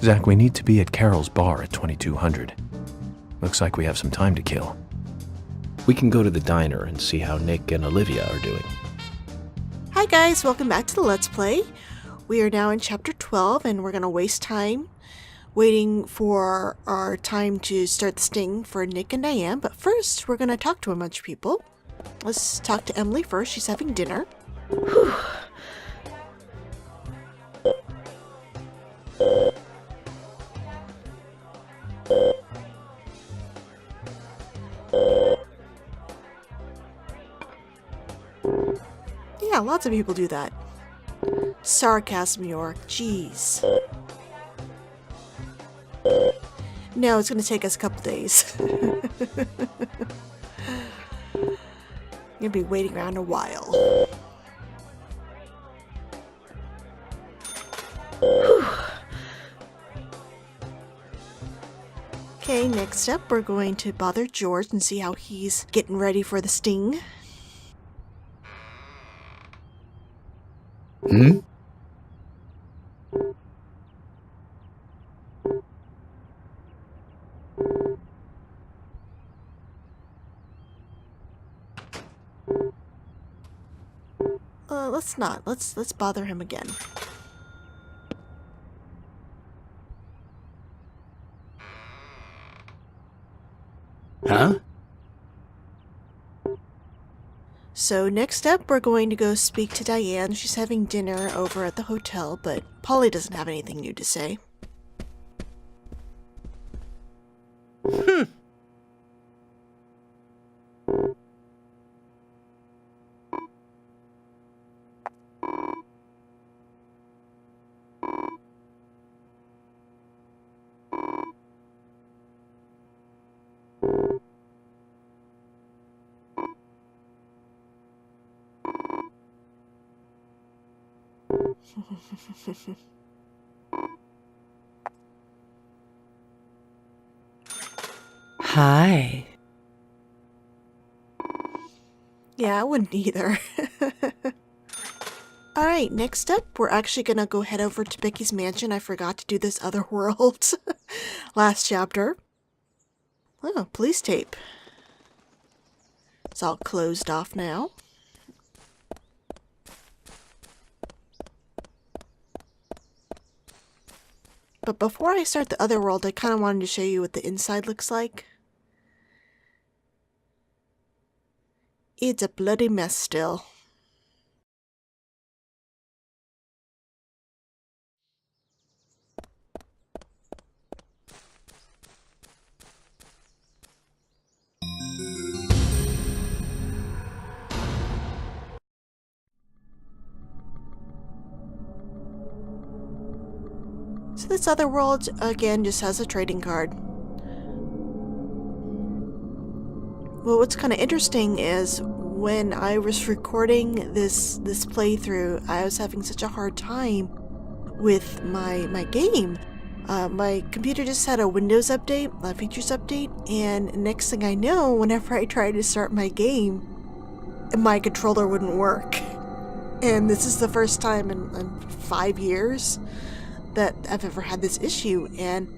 Zach, we need to be at Carol's bar at 2200. Looks like we have some time to kill. We can go to the diner and see how Nick and Olivia are doing. Hi guys, welcome back to the Let's Play. We are now in Chapter 12 and we're going to waste time waiting for our time to start the sting for Nick and Diane. But first, we're going to talk to a bunch of people. Let's talk to Emily first. She's having dinner. Whew. Yeah, lots of people do that. Sarcasm, York. Jeez. No, it's going to take us a couple days. You'll be waiting around a while. Okay, next up, we're going to bother George and see how he's getting ready for the sting. Hmm? Let's not. Let's bother him again. Huh? So next up, we're going to go speak to Diane. She's having dinner over at the hotel, but Polly doesn't have anything new to say. Hi. Yeah, I wouldn't either. Alright, next up, we're actually gonna go head over to Becky's mansion. I forgot to do this other world last chapter. Oh, police tape. It's all closed off now. But before I start the other world, I kind of wanted to show you what the inside looks like. It's a bloody mess still. So this other world, again, just has a trading card. Well, what's kind of interesting is when I was recording this playthrough, I was having such a hard time with my game. My computer just had a Windows update, a features update, and next thing I know, whenever I tried to start my game, my controller wouldn't work. And this is the first time in 5 years that I've ever had this issue, and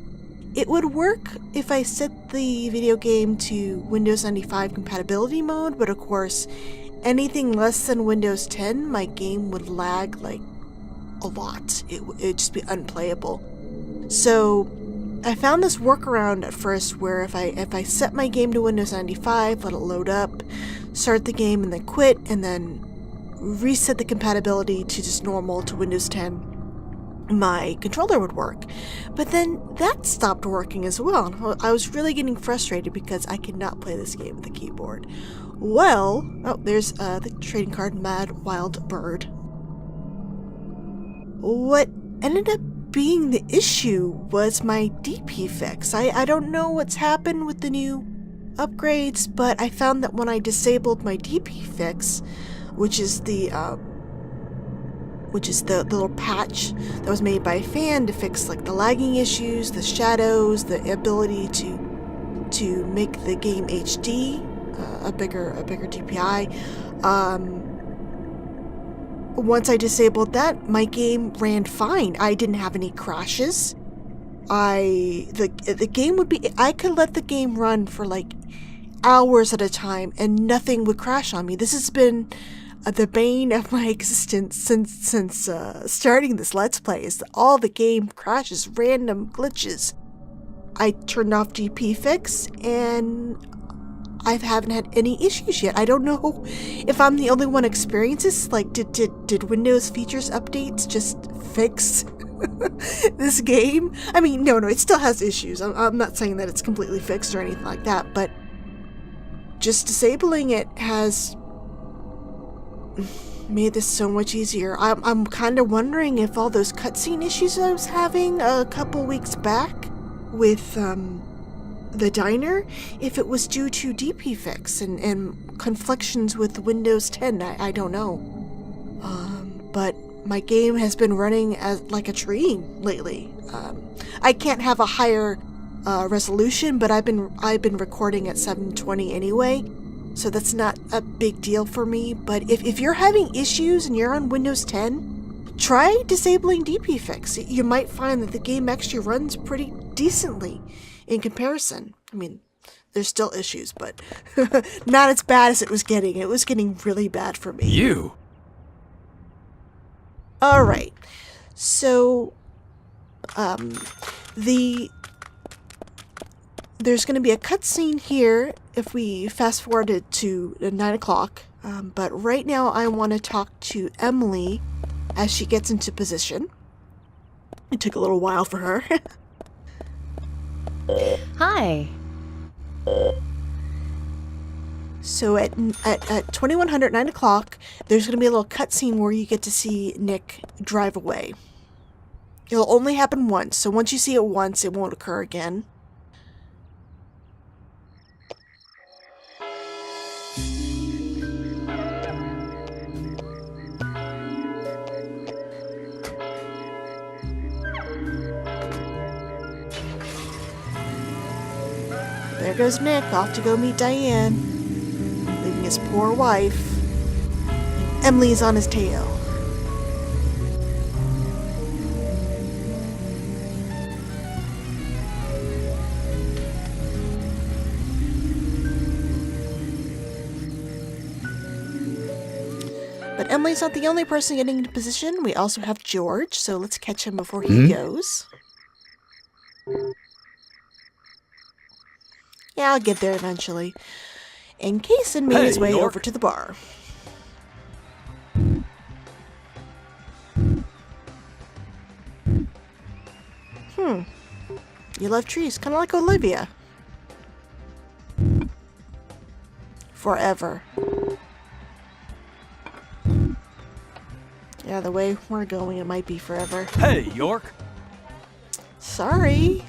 it would work if I set the video game to Windows 95 compatibility mode, but of course anything less than Windows 10, my game would lag like a lot. It'd just be unplayable. So I found this workaround at first where if I set my game to Windows 95, let it load up, start the game and then quit, and then reset the compatibility to just normal to Windows 10, my controller would work. But then that stopped working as well. I was really getting frustrated because I could not play this game with the keyboard. Well, oh, there's the trading card, Mad Wild Bird. What ended up being the issue was my DP fix. I don't know what's happened with the new upgrades, but I found that when I disabled my DP fix, which is the little patch that was made by a fan to fix like the lagging issues, the shadows, the ability to make the game HD, a bigger DPI. Once I disabled that, my game ran fine. I didn't have any crashes. the game would be, I could let the game run for like hours at a time and nothing would crash on me. This has been the bane of my existence since starting this Let's Play, is that all the game crashes, random glitches. I turned off DP fix and I haven't had any issues yet. I don't know if I'm the only one experiencing this. Like, did Windows features updates just fix this game? I mean, no, it still has issues. I'm not saying that it's completely fixed or anything like that, but just disabling it has made this so much easier. I'm kind of wondering if all those cutscene issues I was having a couple weeks back with the diner, if it was due to DP fix and conflictions with Windows 10. I don't know. But my game has been running as like a dream lately. I can't have a higher resolution, but I've been recording at 720 anyway, so that's not a big deal for me. But if you're having issues and you're on Windows 10, try disabling DP fix. You might find that the game actually runs pretty decently in comparison. I mean, there's still issues, but not as bad as it was getting. It was getting really bad for me. You? Alright, so there's going to be a cutscene here if we fast forwarded to 9 o'clock, but right now I want to talk to Emily as she gets into position. It took a little while for her. Hi. So at 2100, 9 o'clock, there's going to be a little cutscene where you get to see Nick drive away. It'll only happen once, so once you see it once, it won't occur again. There goes Nick, off to go meet Diane, leaving his poor wife. Emily's on his tail. But Emily's not the only person getting into position. We also have George, so let's catch him before he goes. Yeah, I'll get there eventually. And Kason made his way over to the bar. You love trees, kind of like Olivia. Forever. Yeah, the way we're going, it might be forever. Hey, York. Sorry.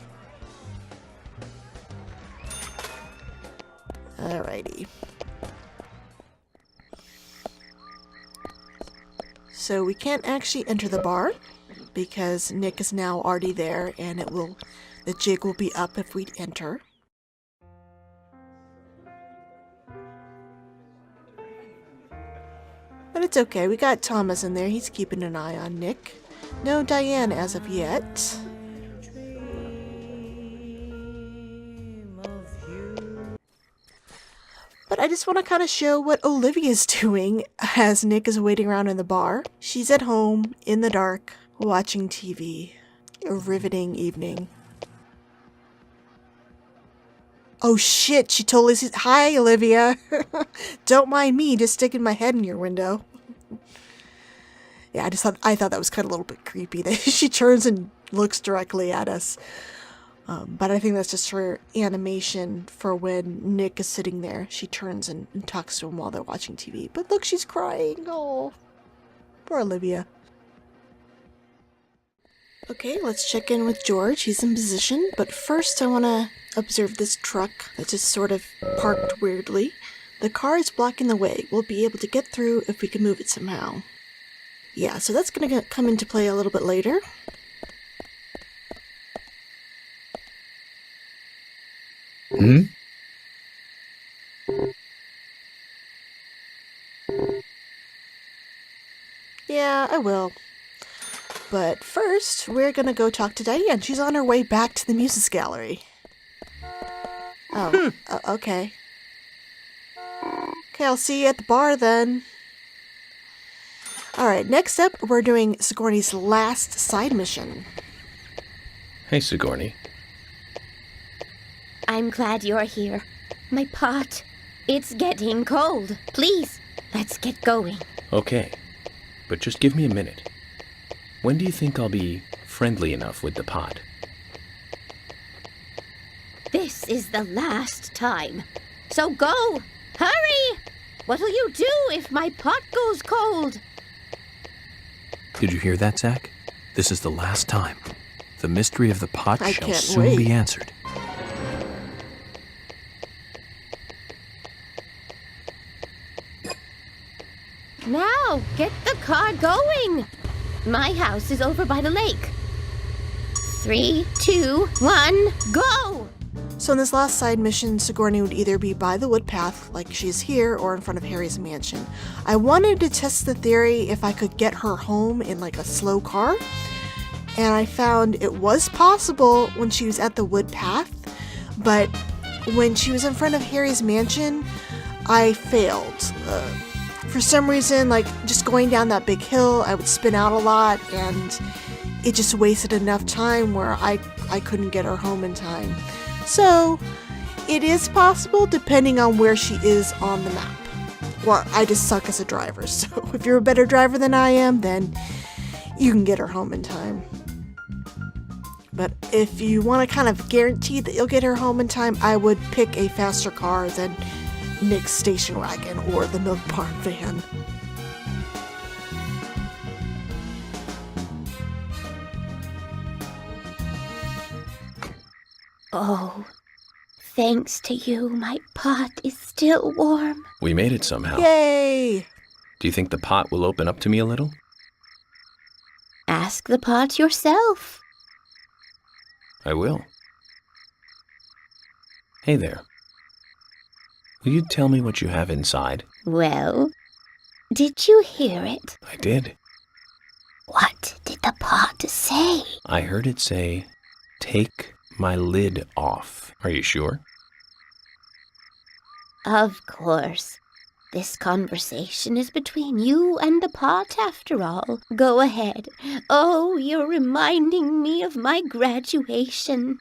Alrighty. So we can't actually enter the bar because Nick is now already there, and the jig will be up if we enter. But it's okay, we got Thomas in there, he's keeping an eye on Nick. No Diane as of yet. But I just want to kind of show what Olivia's doing as Nick is waiting around in the bar. She's at home, in the dark, watching TV. A riveting evening. Oh shit, she totally sees. Hi, Olivia. Don't mind me, just sticking my head in your window. Yeah, I thought that was kind of a little bit creepy that she turns and looks directly at us. But I think that's just her animation for when Nick is sitting there. She turns and talks to him while they're watching TV. But look, she's crying. Oh, poor Olivia. Okay, let's check in with George. He's in position. But first I want to observe this truck that's just sort of parked weirdly. The car is blocking the way. We'll be able to get through if we can move it somehow. Yeah, so that's going to come into play a little bit later. Yeah, I will. But first, we're gonna go talk to Diane. She's on her way back to the Muses Gallery. Oh, okay. Okay, I'll see you at the bar then. Alright, next up, we're doing Sigourney's last side mission. Hey, Sigourney. I'm glad you're here. My pot, it's getting cold. Please, let's get going. Okay, but just give me a minute. When do you think I'll be friendly enough with the pot? This is the last time. So go! Hurry! What'll you do if my pot goes cold? Did you hear that, Zach? This is the last time. The mystery of the pot I shall can't soon wait. be answered. Now, get the car going! My house is over by the lake. 3, 2, 1, go! So in this last side mission, Sigourney would either be by the wood path, like she's here, or in front of Harry's mansion. I wanted to test the theory if I could get her home in like a slow car, and I found it was possible when she was at the wood path, but when she was in front of Harry's mansion, I failed. For some reason, like just going down that big hill, I would spin out a lot, and it just wasted enough time where I couldn't get her home in time. So, it is possible depending on where she is on the map. Well, I just suck as a driver, so if you're a better driver than I am, then you can get her home in time. But if you want to kind of guarantee that you'll get her home in time, I would pick a faster car than Nick's station wagon or the Milk Barn van. Oh, thanks to you, my pot is still warm. We made it somehow. Yay! Do you think the pot will open up to me a little? Ask the pot yourself. I will. Hey there. Will you tell me what you have inside? Well, did you hear it? I did. What did the pot say? I heard it say, "Take my lid off." Are you sure? Of course. This conversation is between you and the pot, after all. Go ahead. Oh, you're reminding me of my graduation.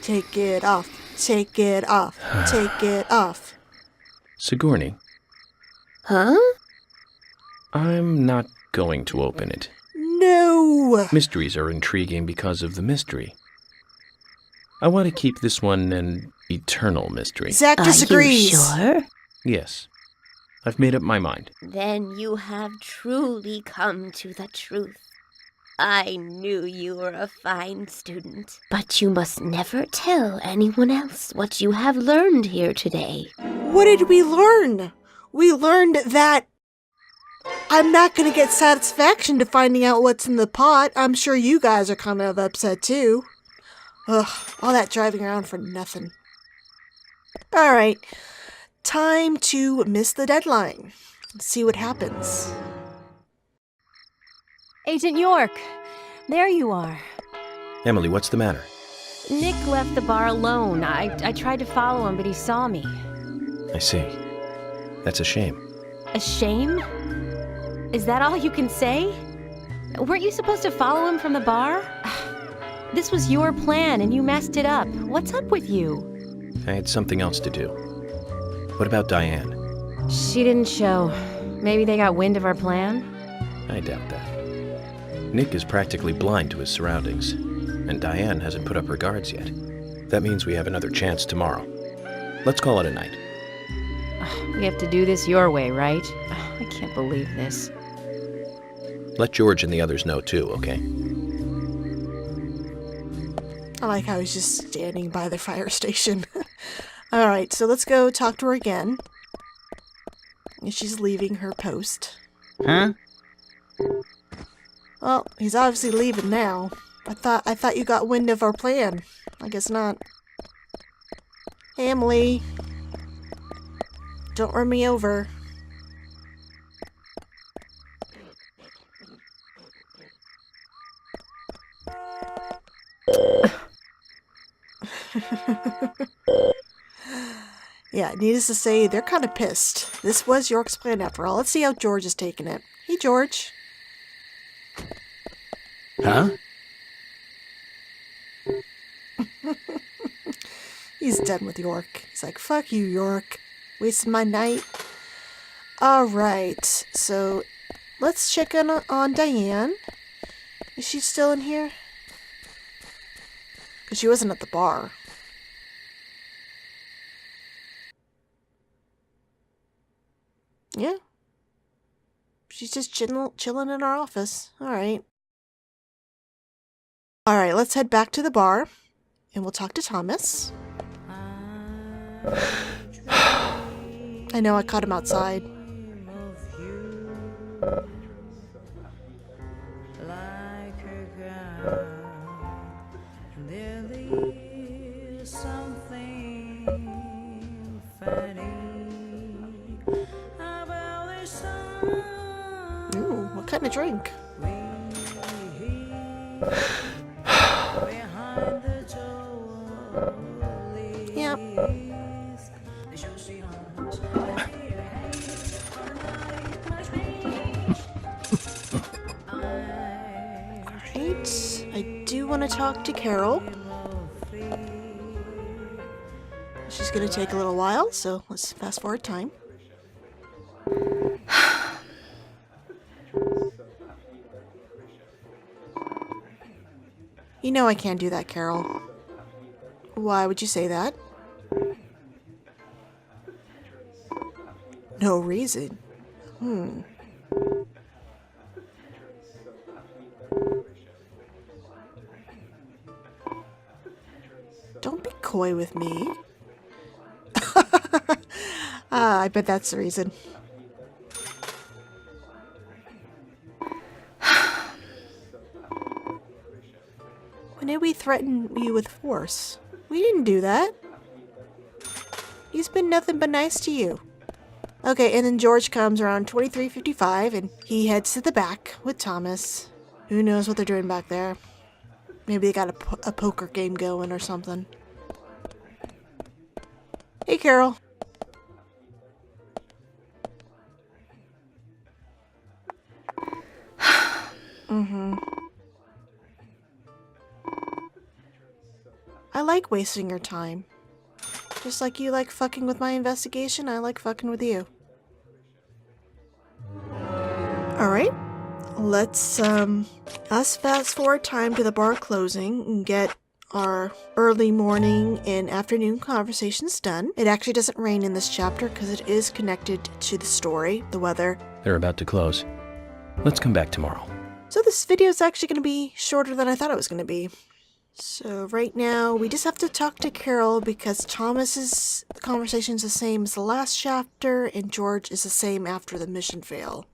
Take it off, take it off, take it off. Sigourney, Huh? I'm not going to open it. No! Mysteries are intriguing because of the mystery. I want to keep this one an eternal mystery. Zach disagrees. Are you sure? Yes. I've made up my mind. Then you have truly come to the truth. I knew you were a fine student. But you must never tell anyone else what you have learned here today. What did we learn? We learned that I'm not going to get satisfaction to finding out what's in the pot. I'm sure you guys are kind of upset too. Ugh, all that driving around for nothing. Alright, time to miss the deadline. Let's see what happens. Agent York, there you are. Emily, what's the matter? Nick left the bar alone. I tried to follow him, but he saw me. I see. That's a shame. A shame? Is that all you can say? Weren't you supposed to follow him from the bar? This was your plan, and you messed it up. What's up with you? I had something else to do. What about Diane? She didn't show. Maybe they got wind of our plan? I doubt that. Nick is practically blind to his surroundings, and Diane hasn't put up her guards yet. That means we have another chance tomorrow. Let's call it a night. We have to do this your way, right? I can't believe this. Let George and the others know too, okay? I like how he's just standing by the fire station. Alright, so let's go talk to her again. And she's leaving her post. Huh? Well, he's obviously leaving now. I thought you got wind of our plan. I guess not. Hey, Emily. Don't run me over. Yeah, needless to say, they're kind of pissed. This was York's plan after all. Let's see how George is taking it. Hey, George. Huh? He's done with York. He's like, fuck you, York. Wasting my night. Alright, so let's check in on Diane. Is she still in here? Because she wasn't at the bar. Yeah. She's just chilling in our office. Alright. Alright, let's head back to the bar. And we'll talk to Thomas. I know I caught him outside. Ooh, what kind of drink? Yep. Alright, I do want to talk to Carol. She's going to take a little while, so let's fast forward time. You know I can't do that, Carol. Why would you say that? No reason. Don't be coy with me. I bet that's the reason. When did we threaten you with force? We didn't do that. He's been nothing but nice to you. Okay, and then George comes around 23:55 and he heads to the back with Thomas. Who knows what they're doing back there? Maybe they got a poker game going or something. Hey, Carol. I like wasting your time. Just like you like fucking with my investigation, I like fucking with you. Alright. Let's, us fast forward time to the bar closing and get our early morning and afternoon conversations done. It actually doesn't rain in this chapter because it is connected to the story, the weather. They're about to close. Let's come back tomorrow. So this video is actually going to be shorter than I thought it was going to be. So right now, we just have to talk to Carol because Thomas's conversation is the same as the last chapter, and George is the same after the mission fail.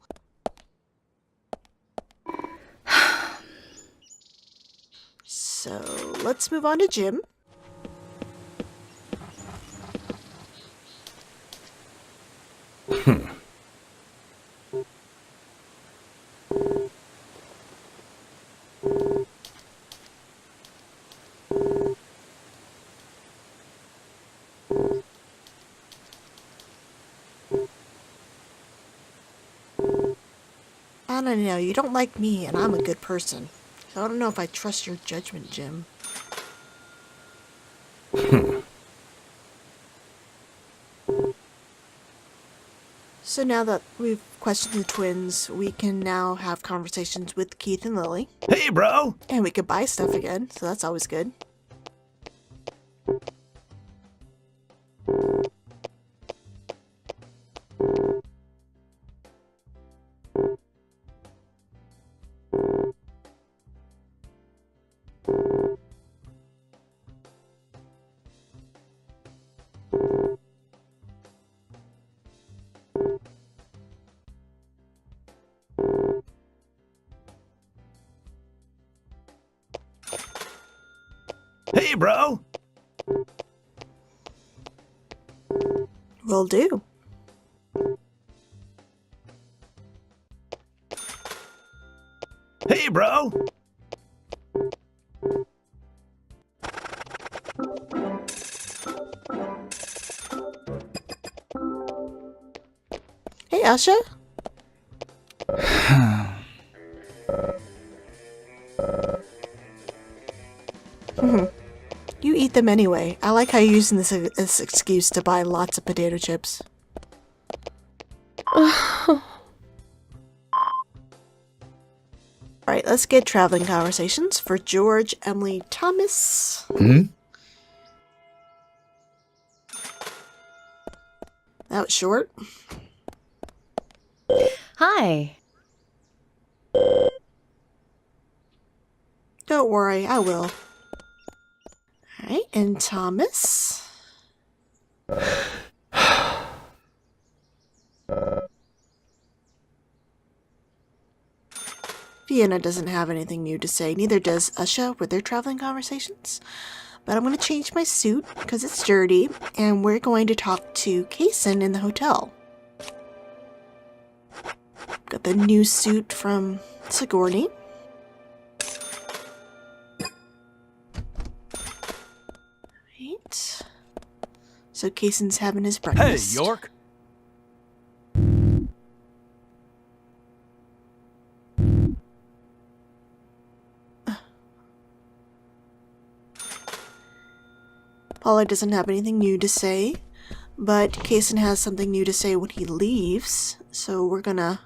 So let's move on to Jim. I don't know, you don't like me and I'm a good person. So I don't know if I trust your judgment, Jim. So now that we've questioned the twins, we can now have conversations with Keith and Lily. Hey, bro! And we could buy stuff again, so that's always good. Hey, bro! Will do. Hey, bro! Usha. You eat them anyway. I like how you're using this as excuse to buy lots of potato chips. Alright, let's get traveling conversations for George, Emily, Thomas. That was short. Hi. Don't worry, I will. Alright, and Thomas. Vienna doesn't have anything new to say, neither does Usha with their traveling conversations. But I'm going to change my suit because it's dirty, and we're going to talk to Kaysen in the hotel. Got the new suit from Sigourney. Right. So Kaysen's having his breakfast. Hey, York! Paula doesn't have anything new to say, but Kaysen has something new to say when he leaves, so we're gonna...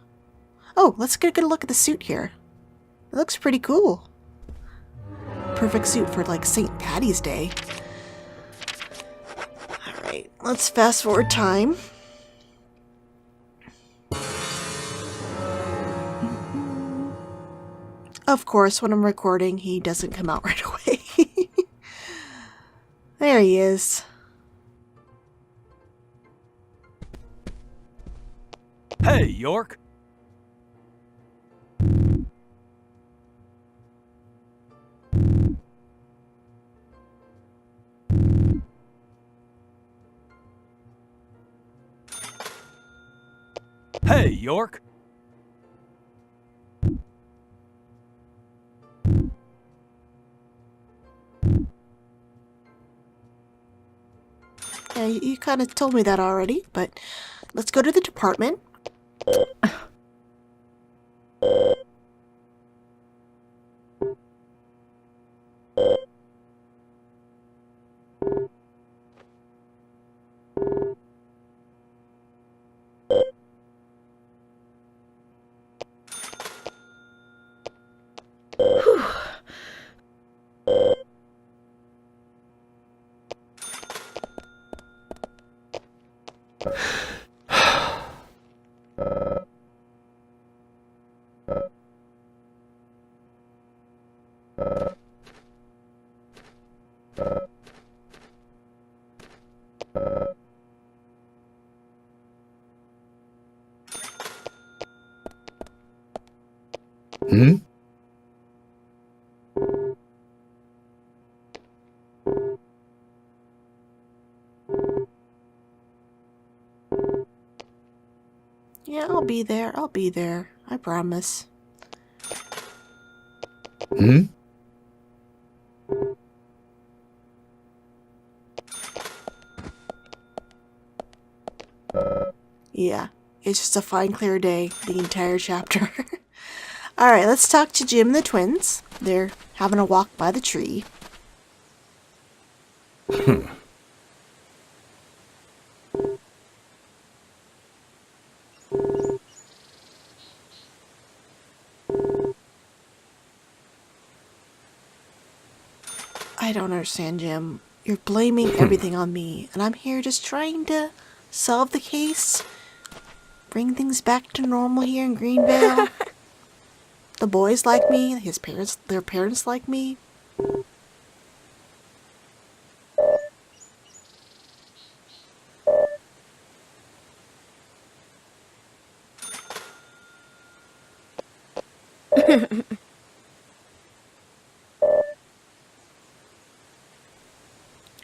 Oh, let's get a good look at the suit here. It looks pretty cool. Perfect suit for, like, St. Patty's Day. Alright, let's fast forward time. Of course, when I'm recording, he doesn't come out right away. There he is. Hey, York! Hey, York! Yeah, you kind of told me that already, but let's go to the department. Yeah, I'll be there. I'll be there. I promise. Yeah, it's just a fine, clear day, the entire chapter. Alright, let's talk to Jim and the twins. They're having a walk by the tree. I don't understand, Jim. You're blaming everything on me, and I'm here just trying to solve the case, bring things back to normal here in Greenvale. The boys like me, their parents like me.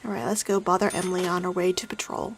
Alright, let's go bother Emily on her way to patrol.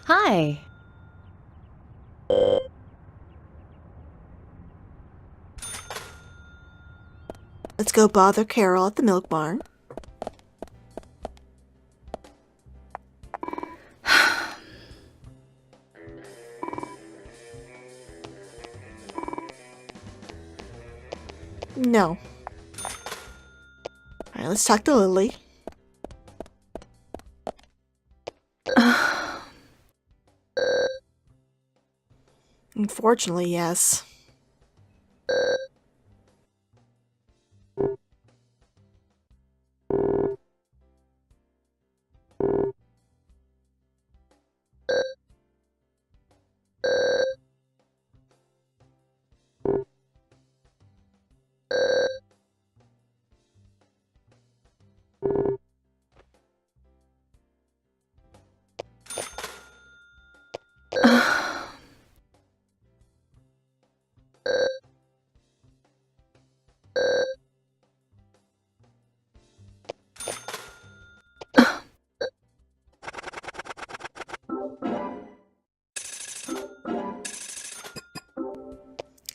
Hi. Let's go bother Carol at the milk barn. No. Alright, let's talk to Lily. Unfortunately, yes.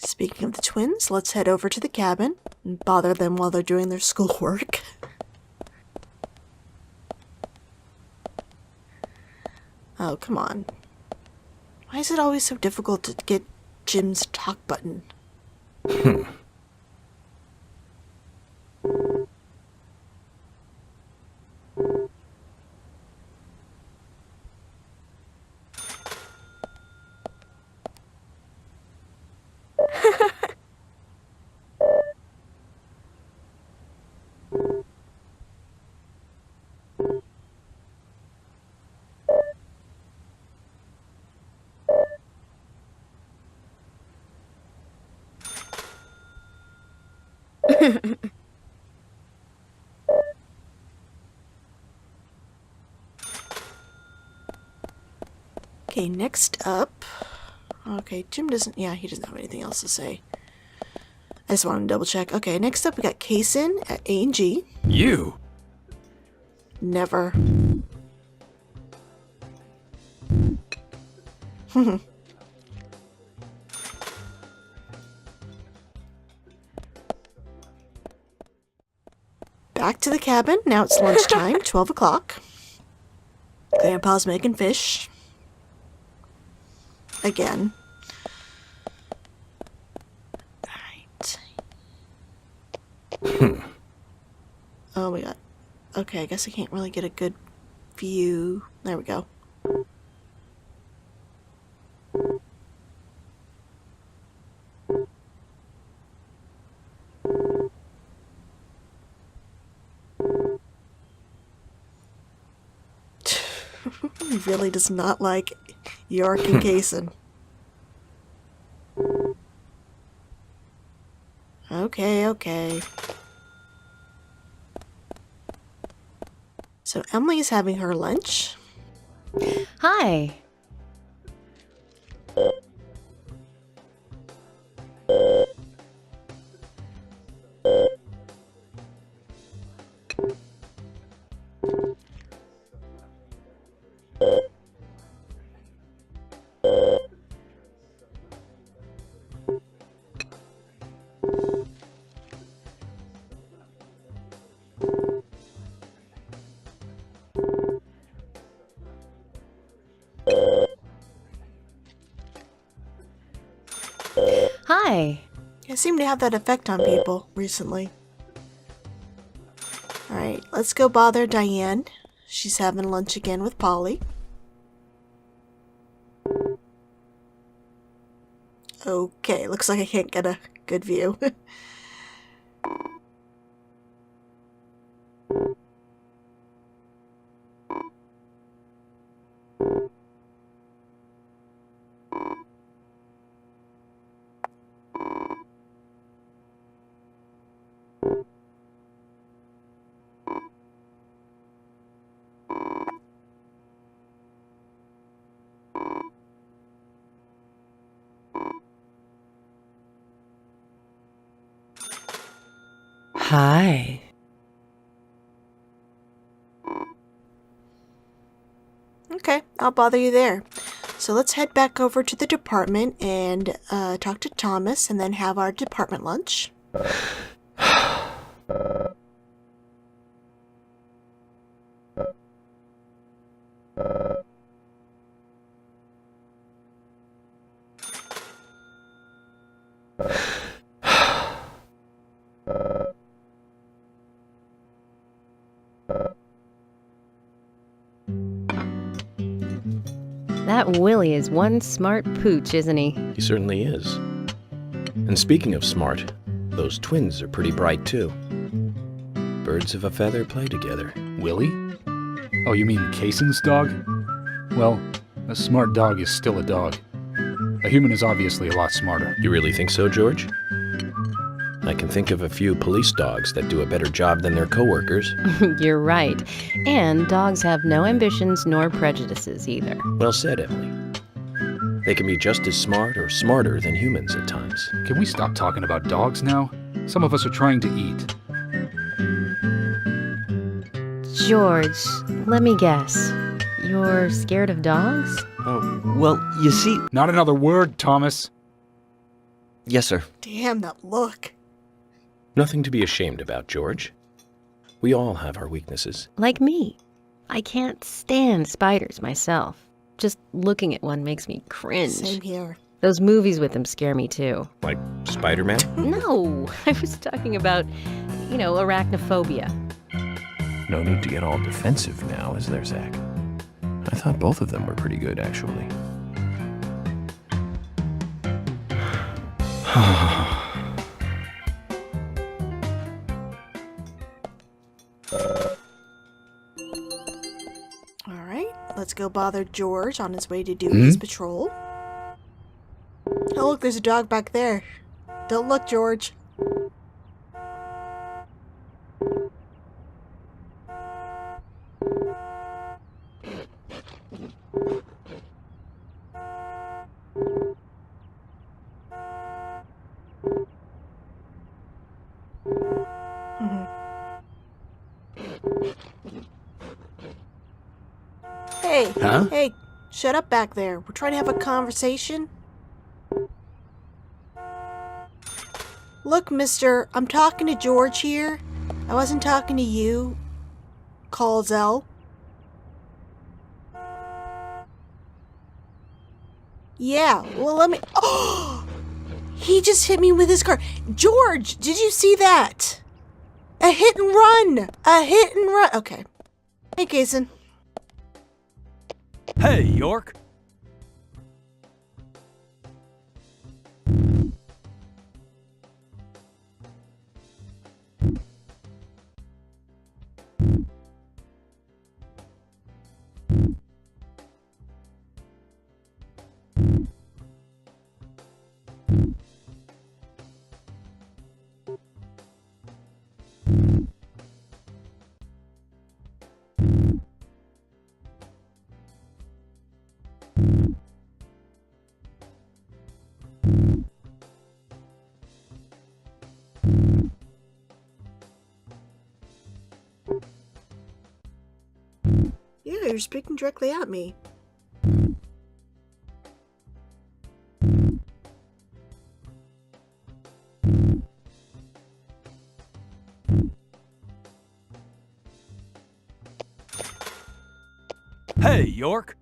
Speaking of the twins, let's head over to the cabin and bother them while they're doing their schoolwork. Oh, come on. Why is it always so difficult to get Jim's talk button? Okay, next up... Okay, Jim doesn't... Yeah, he doesn't have anything else to say. I just wanted to double check. Okay, next up we got Kaysen at A&G. You! Never. Back to the cabin. Now it's lunchtime, 12 o'clock. Grandpa's making fish. Again. Alright. Oh my god. Okay, I guess I can't really get a good view. There we go. He really does not like York and Kaysen. Okay. So Emily is having her lunch. Hi. Hi. I seem to have that effect on people recently. Alright, let's go bother Diane. She's having lunch again with Polly. Okay, looks like I can't get a good view. Hi. Okay, I'll bother you there. So let's head back over to the department and talk to Thomas and then have our department lunch. That Willie is one smart pooch, isn't he? He certainly is. And speaking of smart, those twins are pretty bright too. Birds of a feather play together. Willie? Oh, you mean Kaysen's dog? Well, a smart dog is still a dog. A human is obviously a lot smarter. You really think so, George? I can think of a few police dogs that do a better job than their coworkers. You're right. And dogs have no ambitions nor prejudices either. Well said, Emily. They can be just as smart or smarter than humans at times. Can we stop talking about dogs now? Some of us are trying to eat. George, let me guess. You're scared of dogs? Oh, well, you see... Not another word, Thomas. Yes, sir. Damn, that look. Nothing to be ashamed about, George. We all have our weaknesses. Like me. I can't stand spiders myself. Just looking at one makes me cringe. Same here. Those movies with them scare me too. Like Spider-Man? No, I was talking about, arachnophobia. No need to get all defensive now, is there, Zach? I thought both of them were pretty good, actually. Alright, let's go bother George on his way to do his patrol. Oh, look, there's a dog back there. Don't look, George. Hey, Huh? hey, shut up back there. We're trying to have a conversation. Look, mister, I'm talking to George here. I wasn't talking to you, Calzell. Yeah, well, let me... Oh! He just hit me with his car. George, did you see that? A hit and run! A hit and run! Okay. Hey, Kaysen. Hey, York! Yeah, you're speaking directly at me. Hey, York!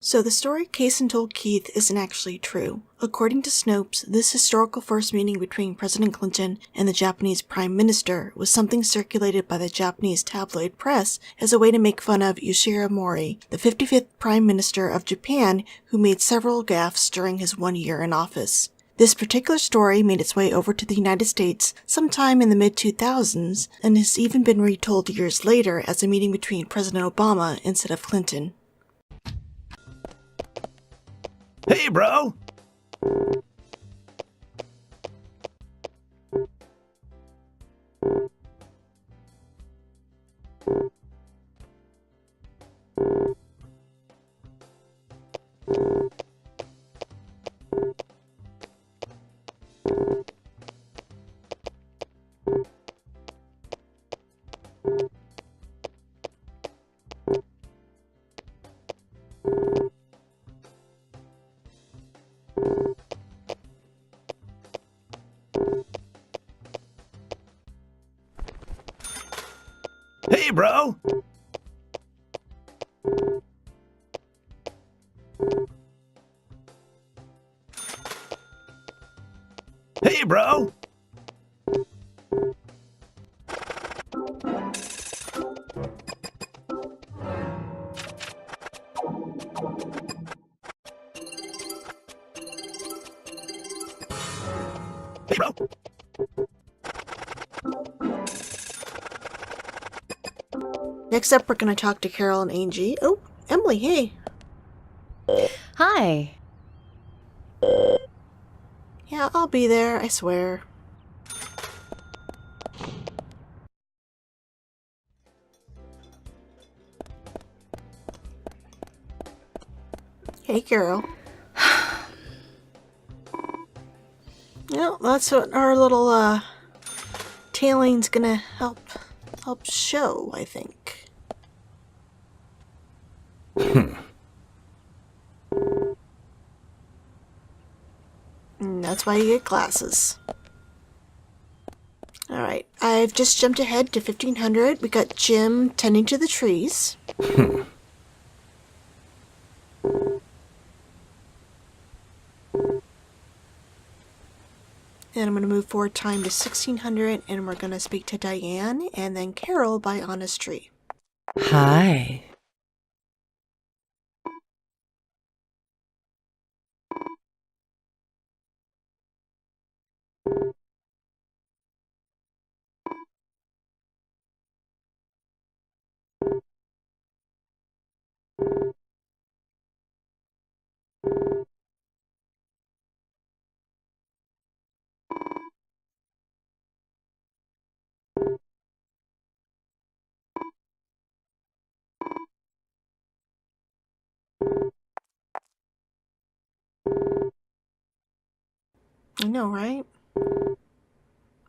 So the story Kaysen told Keith isn't actually true. According to Snopes, this historical first meeting between President Clinton and the Japanese Prime Minister was something circulated by the Japanese tabloid press as a way to make fun of Yoshihiro Mori, the 55th Prime Minister of Japan, who made several gaffes during his 1 year in office. This particular story made its way over to the United States sometime in the mid-2000s and has even been retold years later as a meeting between President Obama instead of Clinton. Hey, bro! Hey, bro! Hey, bro! Hey, bro! Next up, we're going to talk to Carol and Angie. Oh, Emily, hey. Hi. Yeah, I'll be there, I swear. Hey, Carol. Well, that's what our little, tailing's gonna help show, I think. And that's why you get glasses. Alright, I've just jumped ahead to 1500. We got Jim tending to the trees. And I'm going to move forward time to 1600, and we're going to speak to Diane and then Carol by Honest Tree. Hi. I know, right?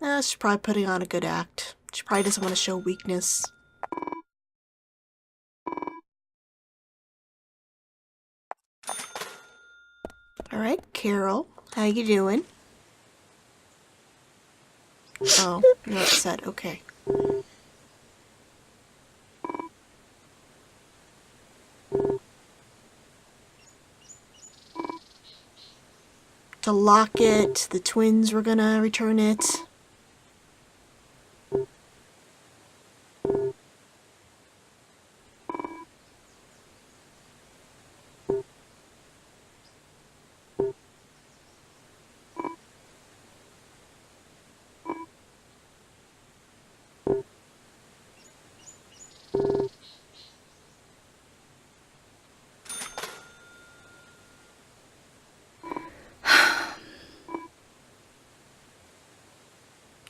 She's probably putting on a good act. She probably doesn't want to show weakness. Alright, Carol, how you doing? Oh, you're upset, okay. To lock it, the twins were gonna return it.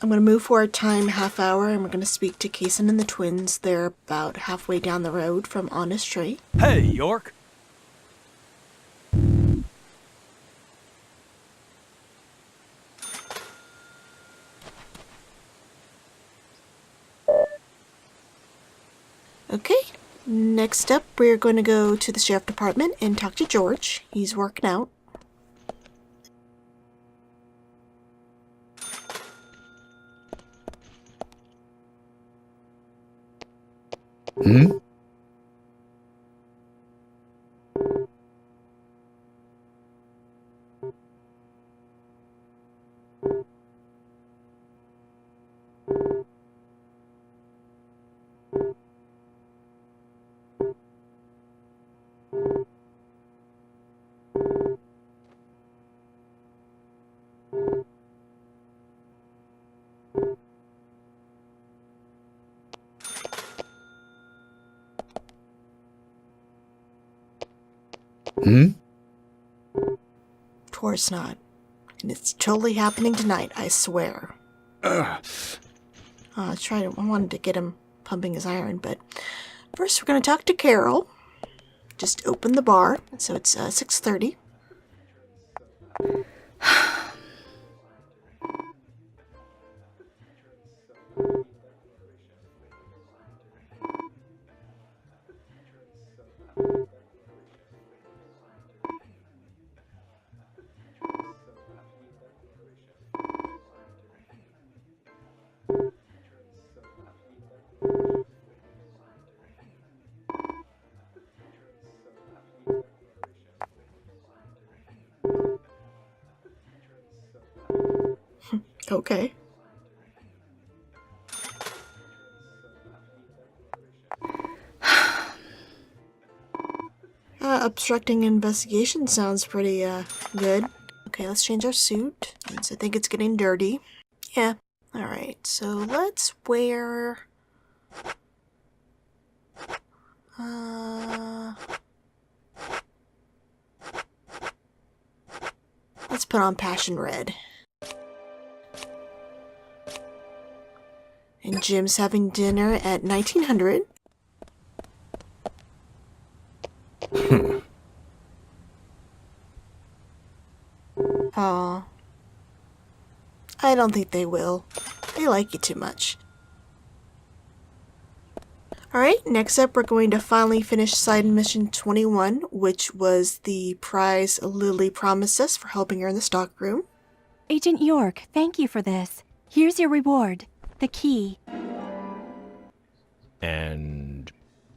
I'm going to move forward time half hour, and we're going to speak to Kaysen and the twins. They're about halfway down the road from Honest Tree. Hey, York! Okay, next up we're going to go to the sheriff department and talk to George. He's working out. Hmm? Hmm? Of course not. And it's totally happening tonight, I swear. I wanted to get him pumping his iron, but first we're going to talk to Carol. Just open the bar, so it's 6:30. Okay. Obstructing investigation sounds pretty, good. Okay, let's change our suit, since I think it's getting dirty. Yeah, alright, so let's wear... let's put on Passion Red. And Jim's having dinner at 1900. Aw. I don't think they will. They like you too much. Alright, next up we're going to finally finish side mission 21, which was the prize Lily promised us for helping her in the stockroom. Agent York, thank you for this. Here's your reward. The key. And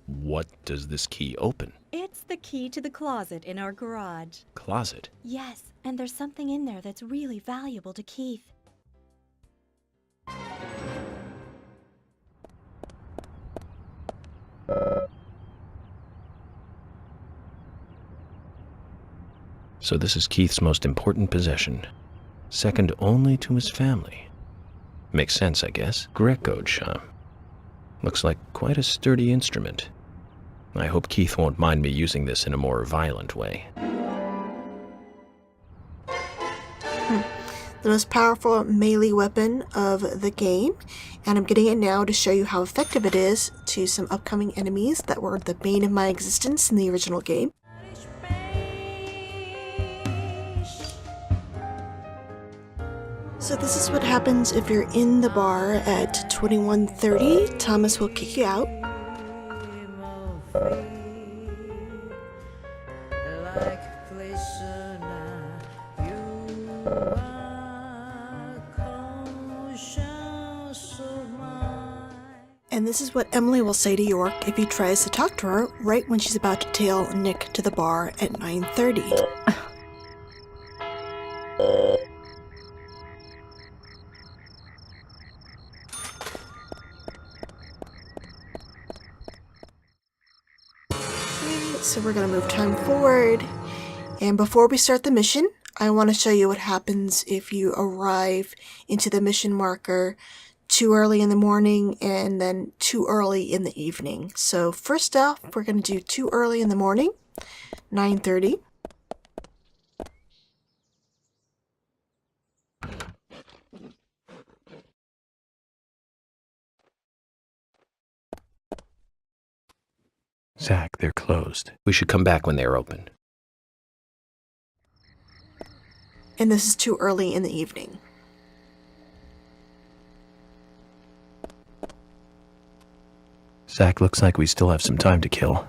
what does this key open? It's the key to the closet in our garage. Closet? Yes, and there's something in there that's really valuable to Keith. So this is Keith's most important possession, second only to his family. Makes sense, I guess. Greco charm. Looks like quite a sturdy instrument. I hope Keith won't mind me using this in a more violent way. The most powerful melee weapon of the game, and I'm getting it now to show you how effective it is to some upcoming enemies that were the bane of my existence in the original game. So this is what happens if you're in the bar at 21:30. Thomas will kick you out. And this is what Emily will say to York if he tries to talk to her right when she's about to tail Nick to the bar at 9:30. So we're going to move time forward. And before we start the mission, I want to show you what happens if you arrive into the mission marker too early in the morning and then too early in the evening. So first off, we're going to do too early in the morning, 9:30. Zach, they're closed. We should come back when they are open. And this is too early in the evening. Zach, looks like we still have some time to kill.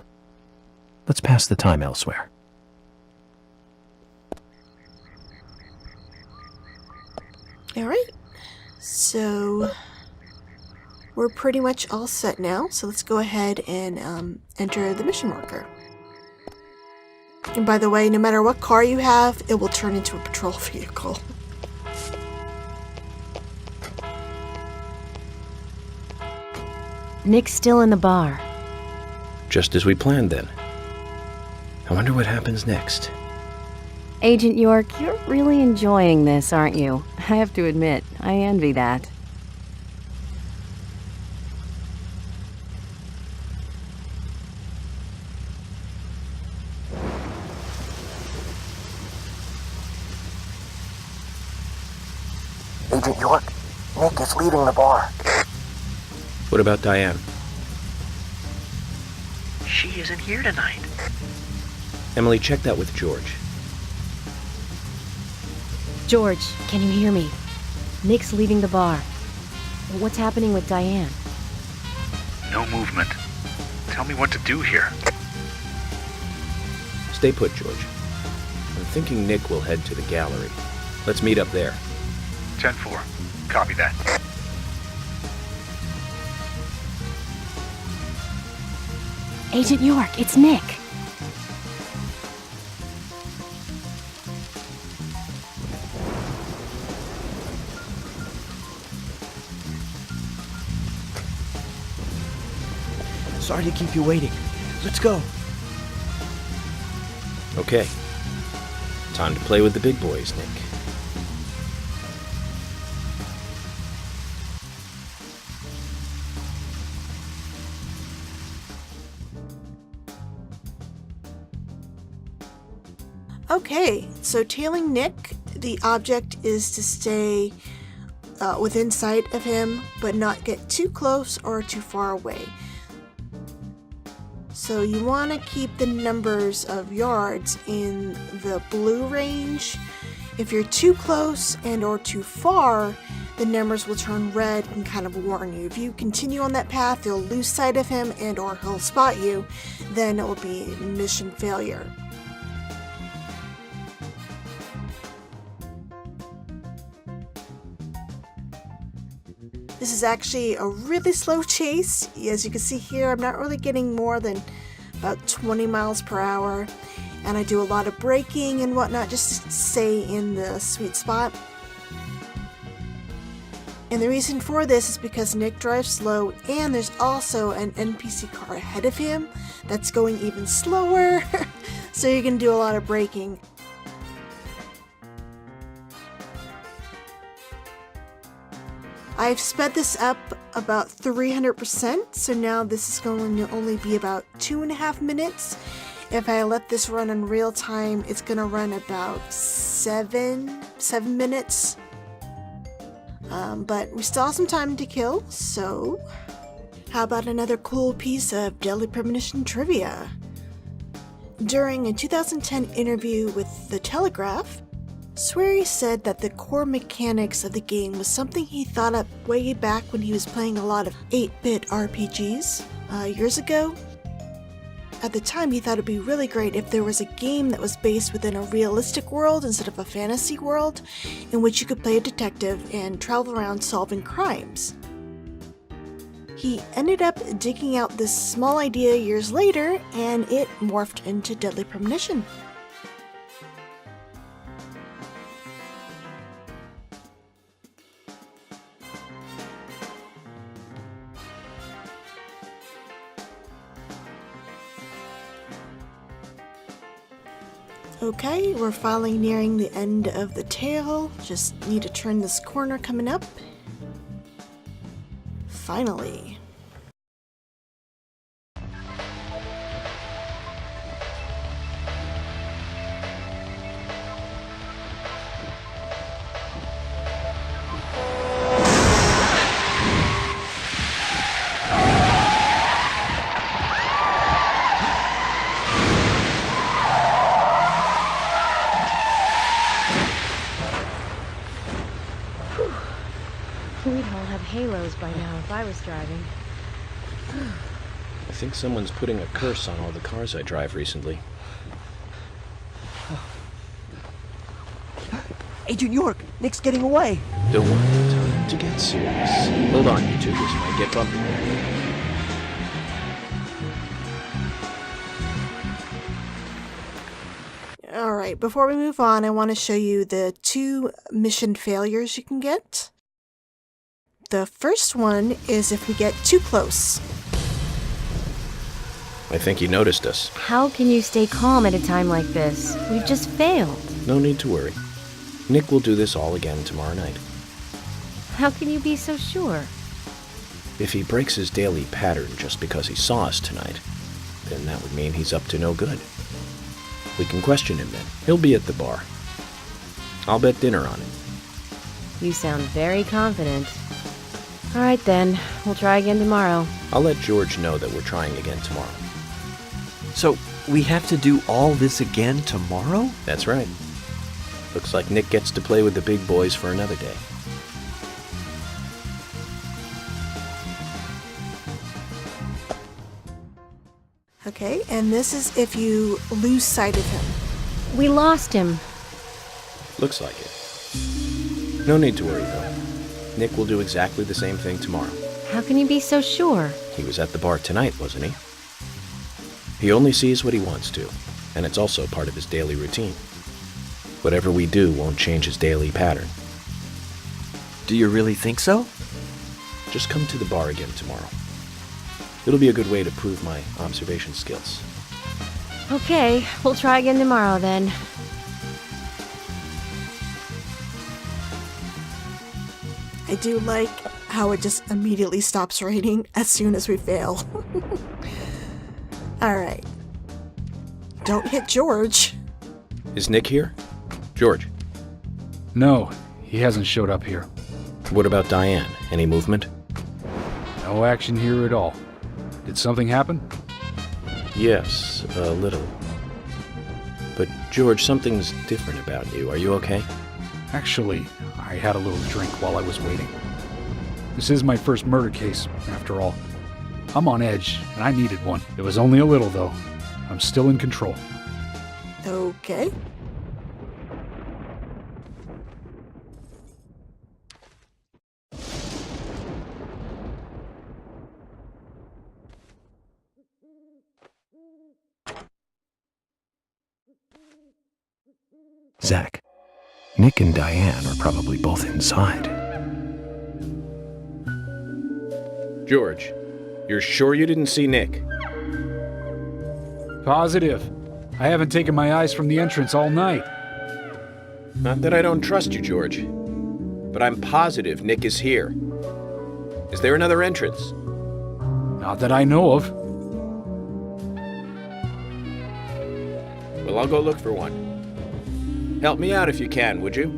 Let's pass the time elsewhere. Alright, so we're pretty much all set now, so let's go ahead and enter the mission marker. And by the way, no matter what car you have, it will turn into a patrol vehicle. Nick's still in the bar. Just as we planned then. I wonder what happens next. Agent York, you're really enjoying this, aren't you? I have to admit, I envy that. Agent York, Nick is leaving the bar. What about Diane? She isn't here tonight. Emily, check that with George. George, can you hear me? Nick's leaving the bar. What's happening with Diane? No movement. Tell me what to do here. Stay put, George. I'm thinking Nick will head to the gallery. Let's meet up there. 10-4. Copy that. Agent York, it's Nick. Sorry to keep you waiting. Let's go. Okay. Time to play with the big boys, Nick. Okay, so tailing Nick, the object is to stay within sight of him, but not get too close or too far away. So you want to keep the numbers of yards in the blue range. If you're too close and or too far, the numbers will turn red and kind of warn you. If you continue on that path, you'll lose sight of him and or he'll spot you, then it will be mission failure. This is actually a really slow chase. As you can see here, I'm not really getting more than about 20 miles per hour. And I do a lot of braking and whatnot just to stay in the sweet spot. And the reason for this is because Nick drives slow and there's also an NPC car ahead of him that's going even slower. So you can do a lot of braking. I've sped this up about 300%, so now this is going to only be about 2.5 minutes. If I let this run in real time, it's going to run about 7 minutes. But we still have some time to kill, so how about another cool piece of Deadly Premonition trivia? During a 2010 interview with The Telegraph, Swery said that the core mechanics of the game was something he thought up way back when he was playing a lot of 8-bit RPGs years ago. At the time, he thought it'd be really great if there was a game that was based within a realistic world instead of a fantasy world, in which you could play a detective and travel around solving crimes. He ended up digging out this small idea years later, and it morphed into Deadly Premonition. Okay, we're finally nearing the end of the tail. Just need to turn this corner coming up. Finally. We'd all have halos by now if I was driving. I think someone's putting a curse on all the cars I drive recently. Agent York, Nick's getting away. Don't worry, time to get serious. Hold on, you two, this might get bumpy. Alright, before we move on, I want to show you the 2 mission failures you can get. The first one is if we get too close. I think he noticed us. How can you stay calm at a time like this? We've just failed. No need to worry. Nick will do this all again tomorrow night. How can you be so sure? If he breaks his daily pattern just because he saw us tonight, then that would mean he's up to no good. We can question him then. He'll be at the bar. I'll bet dinner on it. You sound very confident. All right then, we'll try again tomorrow. I'll let George know that we're trying again tomorrow. So, we have to do all this again tomorrow? That's right. Looks like Nick gets to play with the big boys for another day. Okay, and this is if you lose sight of him. We lost him. Looks like it. No need to worry, though. Nick will do exactly the same thing tomorrow. How can you be so sure? He was at the bar tonight, wasn't he? He only sees what he wants to, and it's also part of his daily routine. Whatever we do won't change his daily pattern. Do you really think so? Just come to the bar again tomorrow. It'll be a good way to prove my observation skills. Okay, we'll try again tomorrow then. I do like how it just immediately stops raining as soon as we fail. Alright. Don't hit George. Is Nick here? George, No, he hasn't showed up here. what about Diane? Any movement? No action here at all. Did something happen? Yes, a little. But George, something's different about you. Are you okay? Actually, I had a little drink while I was waiting. This is my first murder case, after all. I'm on edge, and I needed one. It was only a little, though. I'm still in control. Okay. Zach, Nick and Diane are probably both inside. George, you're sure you didn't see Nick? Positive. I haven't taken my eyes from the entrance all night. Not that I don't trust you, George. But I'm positive Nick is here. Is there another entrance? Not that I know of. Well, I'll go look for one. Help me out if you can, would you?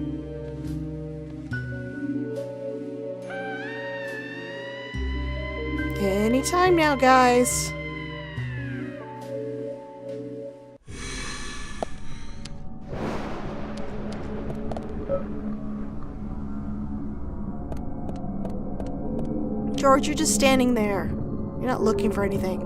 Anytime now, guys. George, you're just standing there. You're not looking for anything.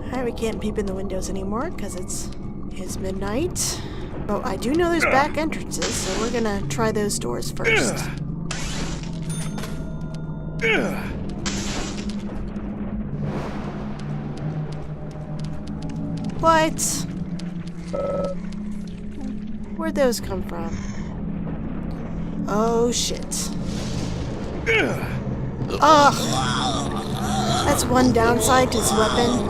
Alright, we can't peep in the windows anymore because it's midnight. Oh, I do know there's back entrances, so we're gonna try those doors first. What? Where'd those come from? Oh shit. Ugh! That's one downside to his weapon,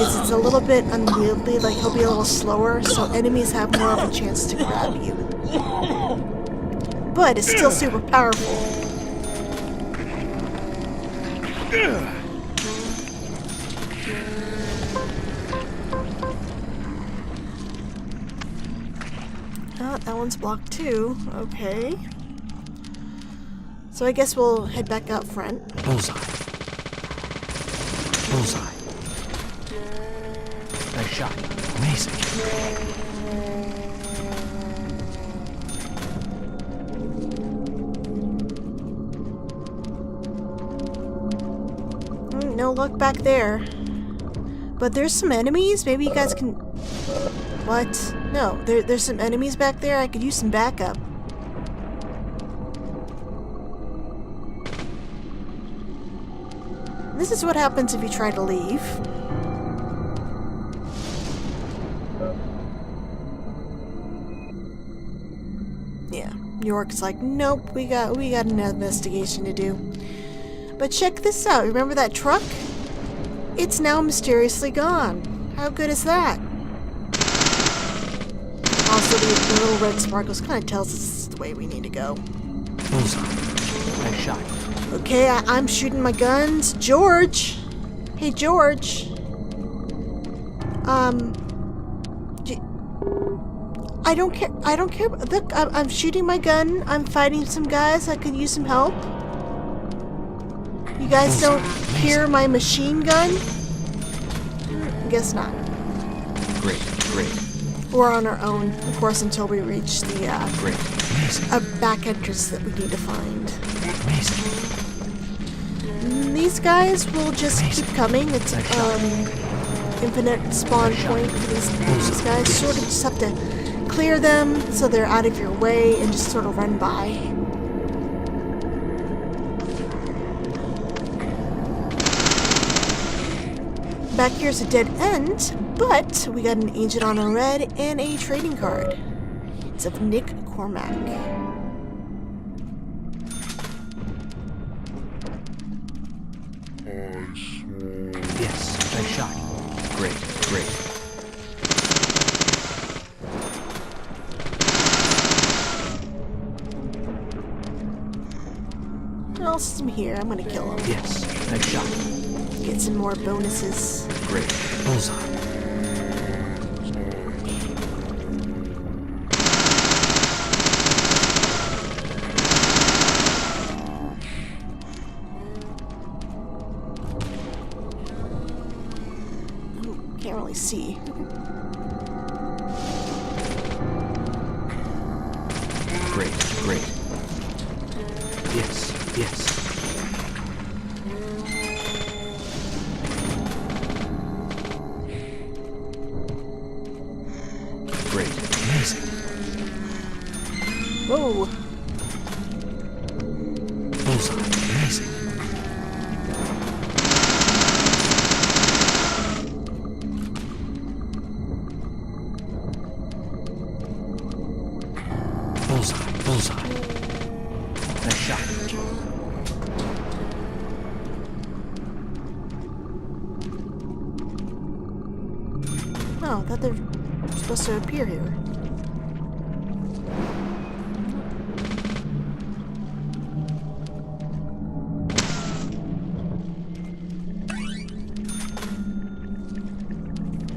is it's a little bit unwieldy, like he'll be a little slower, so enemies have more of a chance to grab you. But it's still super powerful. Oh, that one's blocked too. Okay. So I guess we'll head back out front. Bullseye. Bullseye. Nice shot. Amazing. No luck back there. But there's some enemies. Maybe you guys can... What? No, there's some enemies back there. I could use some backup. This is what happens if you try to leave. Yeah, York's like, nope, we got an investigation to do. But check this out. Remember that truck? It's now mysteriously gone. How good is that? Also, the little red sparkles kind of tells us this is the way we need to go. Bullseye. Nice shot. Okay, I'm shooting my guns. George! Hey, George. I don't care. I don't care. Look, I'm shooting my gun. I'm fighting some guys. I could use some help. You guys don't hear my machine gun? Guess not. Great, great. We're on our own, of course, until we reach the Great. a back entrance that we need to find. Amazing. These guys will just keep coming. It's infinite spawn point for these guys. Sort of just have to clear them so they're out of your way and just sort of run by. Back here's a dead end, but we got an agent on a red and a trading card. It's of Nick Cormack. Yes, nice shot. Great, great. What else is here? I'm gonna kill him. Yes, nice shot. Get some more bonuses. Great. Bullseye. Ooh, can't really see. Great, great. Yes, yes. Great. Amazing. Whoa. Bullseye. Amazing. Bullseye. Bullseye. Nice shot. Oh, I thought they're supposed to appear here.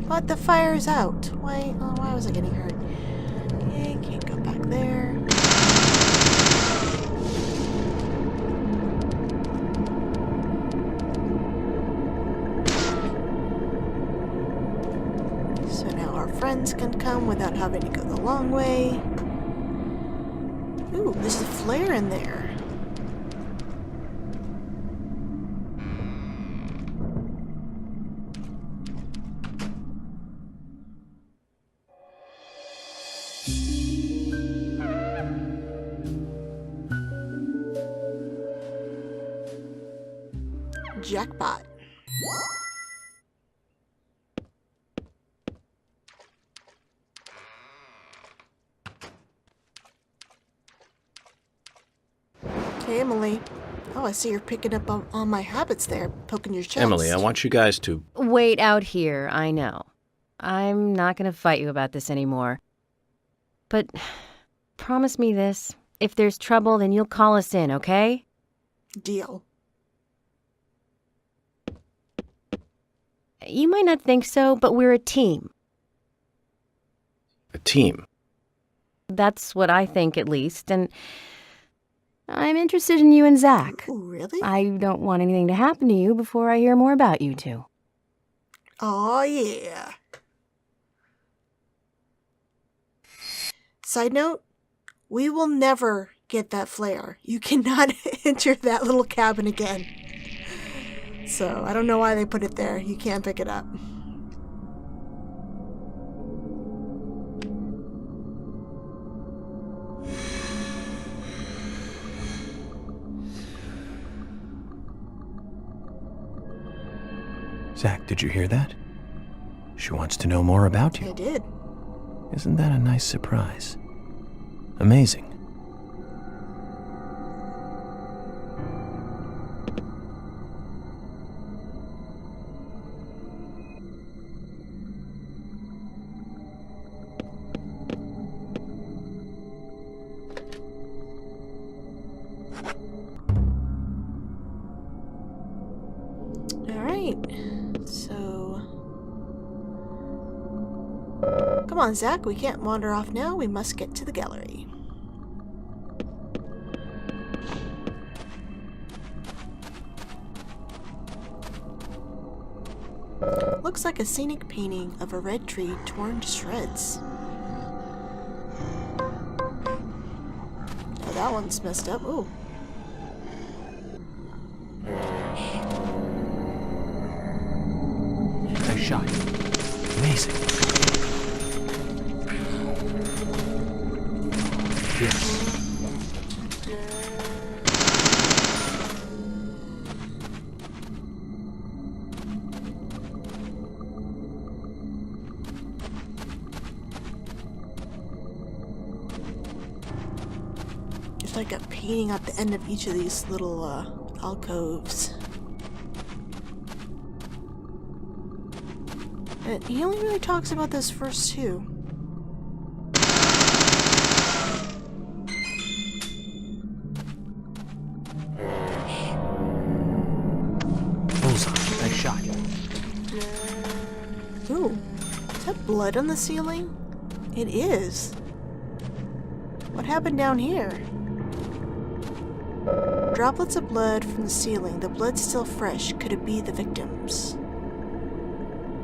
But the fire's out. Why? Oh, why was I getting hurt? Okay, can't go back there. So now our friends can come without having to go the long way. Ooh, there's a flare in there. Jackpot. Okay, Emily. Oh, I see you're picking up on my habits there, poking your chest. Emily, I want you guys to... Wait out here, I know. I'm not gonna fight you about this anymore. But promise me this. If there's trouble, then you'll call us in, okay? Deal. You might not think so, but we're a team. A team. That's what I think, at least, and I'm interested in you and Zach. Ooh, really? I don't want anything to happen to you before I hear more about you two. Oh, yeah. Side note, we will never get that flare. You cannot enter that little cabin again. So, I don't know why they put it there. You can't pick it up. Zach, did you hear that? She wants to know more about you. I did. Isn't that a nice surprise? Amazing. All right. So Come on, Zach, we can't wander off now. We must get to the gallery. Looks like a scenic painting of a red tree torn to shreds. Oh, that one's messed up. Ooh. Nice shot. Amazing. Yes. There's like a painting at the end of each of these little alcoves. And he only really talks about those first two. Bullseye. Nice shot. Ooh, is that blood on the ceiling? It is. What happened down here? Droplets of blood from the ceiling. The blood's still fresh. Could it be the victims?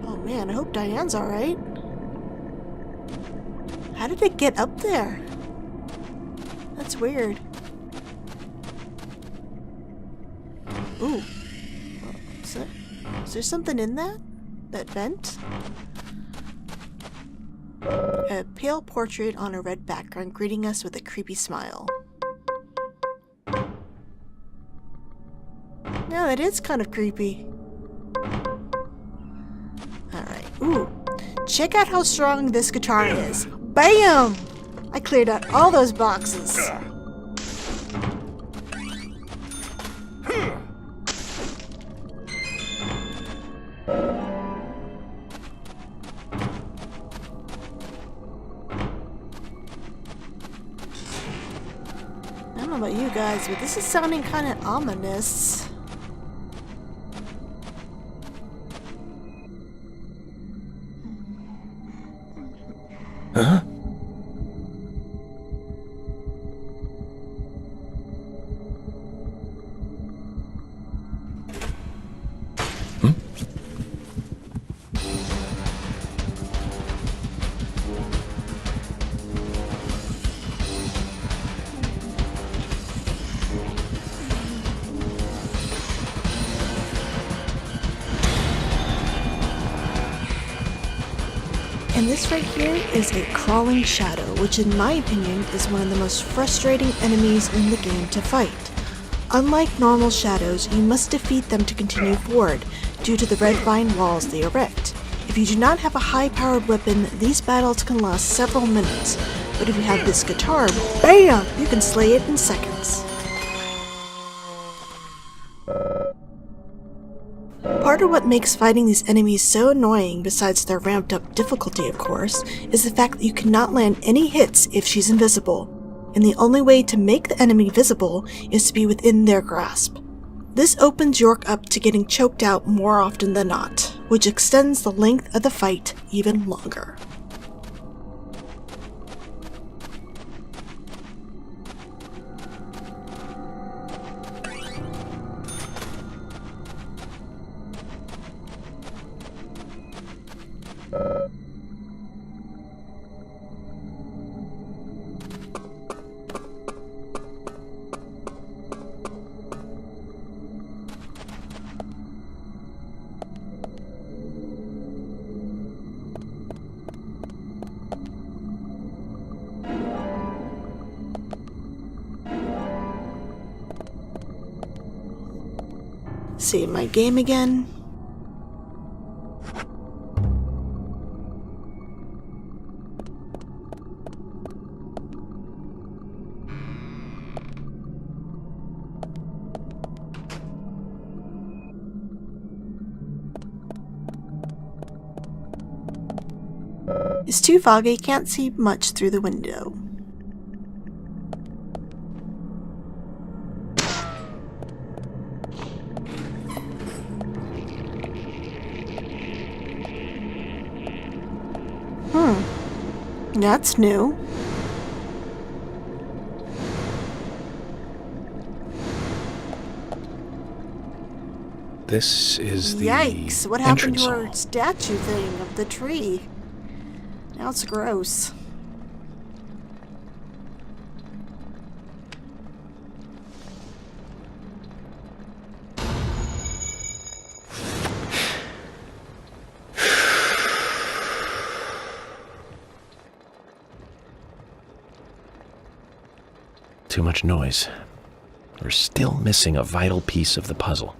Oh man, I hope Diane's alright. How did it get up there? That's weird. Ooh. Is there something in that? That vent? A pale portrait on a red background greeting us with a creepy smile. No, that is kind of creepy. Alright. Ooh. Check out how strong this guitar is. BAM! I cleared out all those boxes. I don't know about you guys, but this is sounding kind of ominous. Huh? And this right here is a crawling shadow, which in my opinion is one of the most frustrating enemies in the game to fight. Unlike normal shadows, you must defeat them to continue forward, due to the red vine walls they erect. If you do not have a high-powered weapon, these battles can last several minutes, but if you have this guitar, BAM! You can slay it in seconds. Part of what makes fighting these enemies so annoying, besides their ramped up difficulty of course, is the fact that you cannot land any hits if she's invisible, and the only way to make the enemy visible is to be within their grasp. This opens York up to getting choked out more often than not, which extends the length of the fight even longer. Save my game again. It's too foggy, can't see much through the window. That's new. This is the Yikes, what happened entrance to our hall. statue thing of the tree? Now it's gross. Too much noise. We're still missing a vital piece of the puzzle.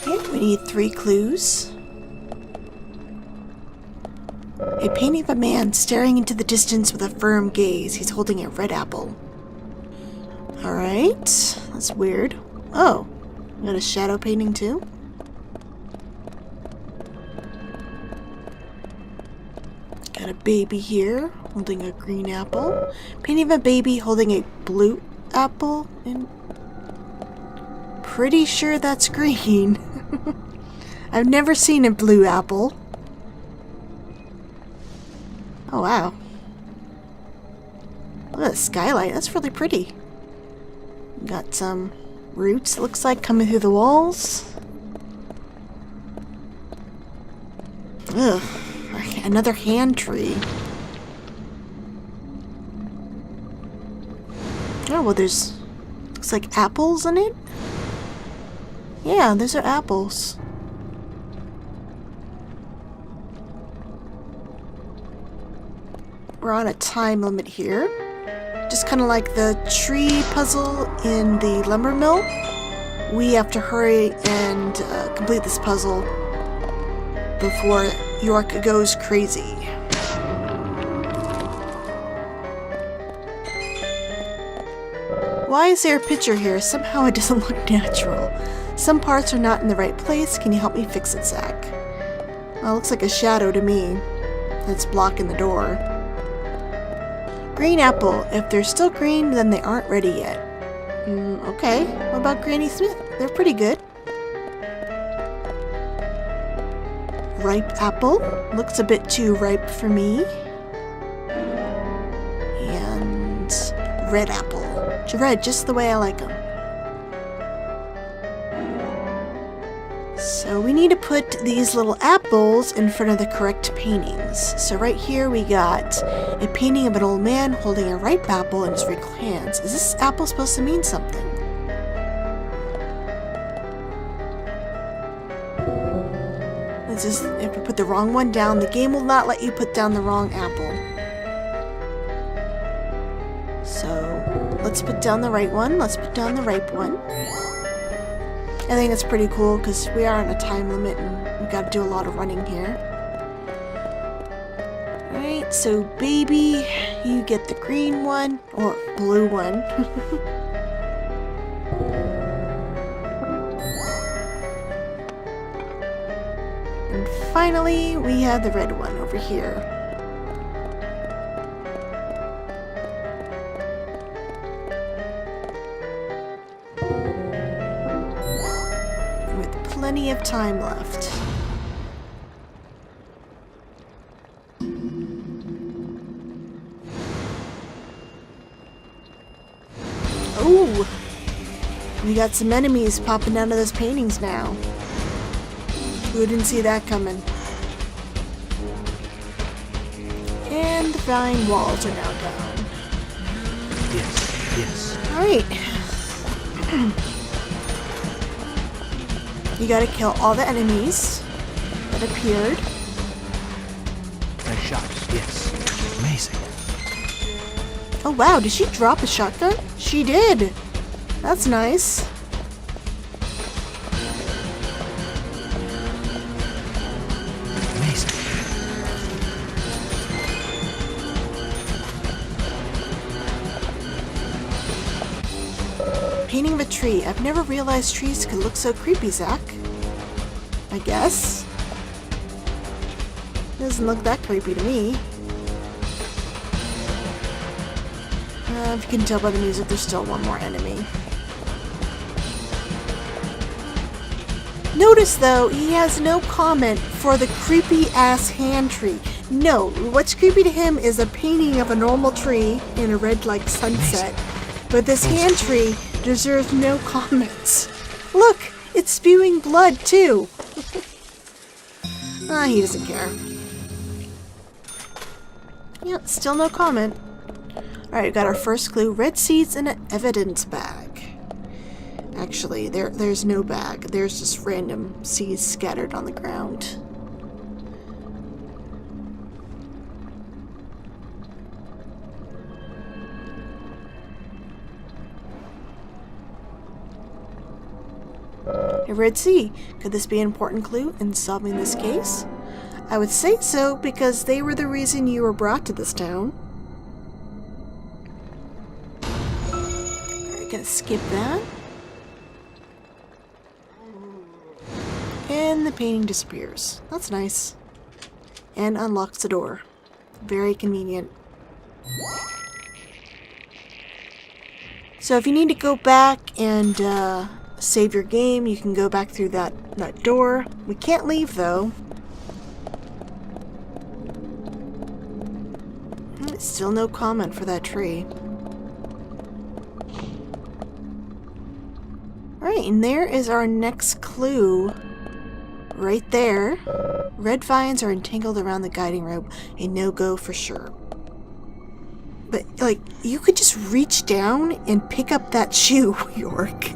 Okay, we need 3 clues. A painting of a man staring into the distance with a firm gaze. He's holding a red apple. Alright, that's weird. Oh, we got a shadow painting too? Got a baby here holding a green apple. Painting of a baby holding a blue apple. And pretty sure that's green. I've never seen a blue apple. Oh wow. Look at the skylight, that's really pretty. Got some roots, it looks like, coming through the walls. Ugh, another hand tree. Oh, well there's, looks like apples in it? Yeah, those are apples. We're on a time limit here. Just kind of like the tree puzzle in the lumber mill. We have to hurry and complete this puzzle before York goes crazy. Why is there a picture here? Somehow it doesn't look natural. Some parts are not in the right place. Can you help me fix it, Zach? Well, it looks like a shadow to me. That's blocking the door. Green apple. If they're still green, then they aren't ready yet. Okay. What about Granny Smith? They're pretty good. Ripe apple. Looks a bit too ripe for me. And red apple. Red, just the way I like them. So we need to put these little apples in front of the correct paintings. So right here we got a painting of an old man holding a ripe apple in his wrinkled hands. Is this apple supposed to mean something? This is, if we put the wrong one down, the game will not let you put down the wrong apple. So let's put down the right one. Let's put down the ripe one. I think that's pretty cool because we are on a time limit and we got to do a lot of running here. Alright, so baby, you get the green one, or blue one. And finally, we have the red one over here. Plenty of time left. Oh, we got some enemies popping out of those paintings now. Who didn't see that coming? And the vine walls are now down. Yes, yes. Alright. You gotta kill all the enemies that appeared. Nice shot. Yes. Amazing. Oh wow, did she drop a shotgun? She did! That's nice. Amazing. Painting of a tree. I've never realized trees could look so creepy, Zach. I guess. Doesn't look that creepy to me. If you can tell by the music, there's still one more enemy. Notice though, he has no comment for the creepy ass hand tree. No, what's creepy to him is a painting of a normal tree in a red like sunset. But this hand tree deserves no comments. Look, it's spewing blood too. He doesn't care. Yeah, still no comment. Alright, we got our first clue. Red seeds in an evidence bag. Actually, there's no bag. There's just random seeds scattered on the ground. A red sea. Could this be an important clue in solving this case? I would say so, because they were the reason you were brought to this town. Alright, gonna skip that. And the painting disappears. That's nice. And unlocks the door. Very convenient. So if you need to go back and save your game, you can go back through that door. We can't leave though. Still no comment for that tree. Alright, and there is our next clue. Right there. Red vines are entangled around the guiding rope. A no-go for sure. But, like, you could just reach down and pick up that shoe, York.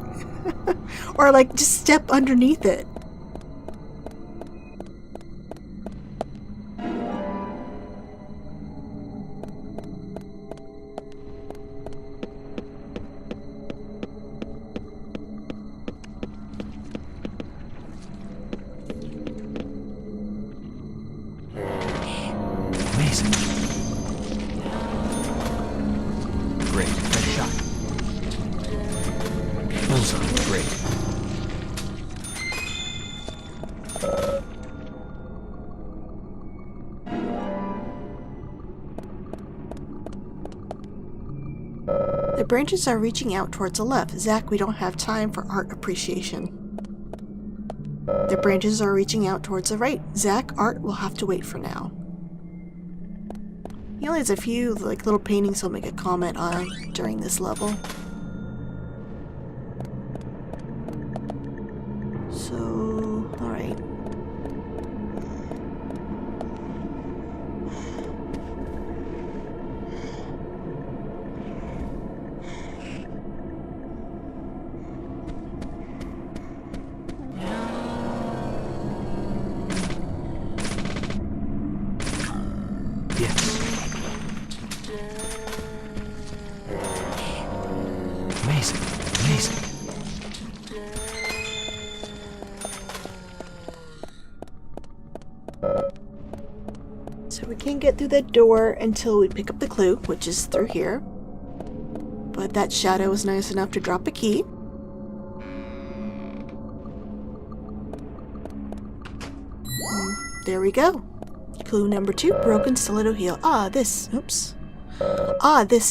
Or, like, just step underneath it. Amazing. Great. Nice shot. Bullseye. Great. The branches are reaching out towards the left. Zach, we don't have time for art appreciation. The branches are reaching out towards the right. Zach, art will have to wait for now. He only has a few like little paintings he'll make a comment on during this level. So, alright. Yes. Amazing. Amazing. So we can't get through that door until we pick up the clue, which is through here. But that shadow was nice enough to drop a key. There we go. Clue number 2, broken stiletto heel. This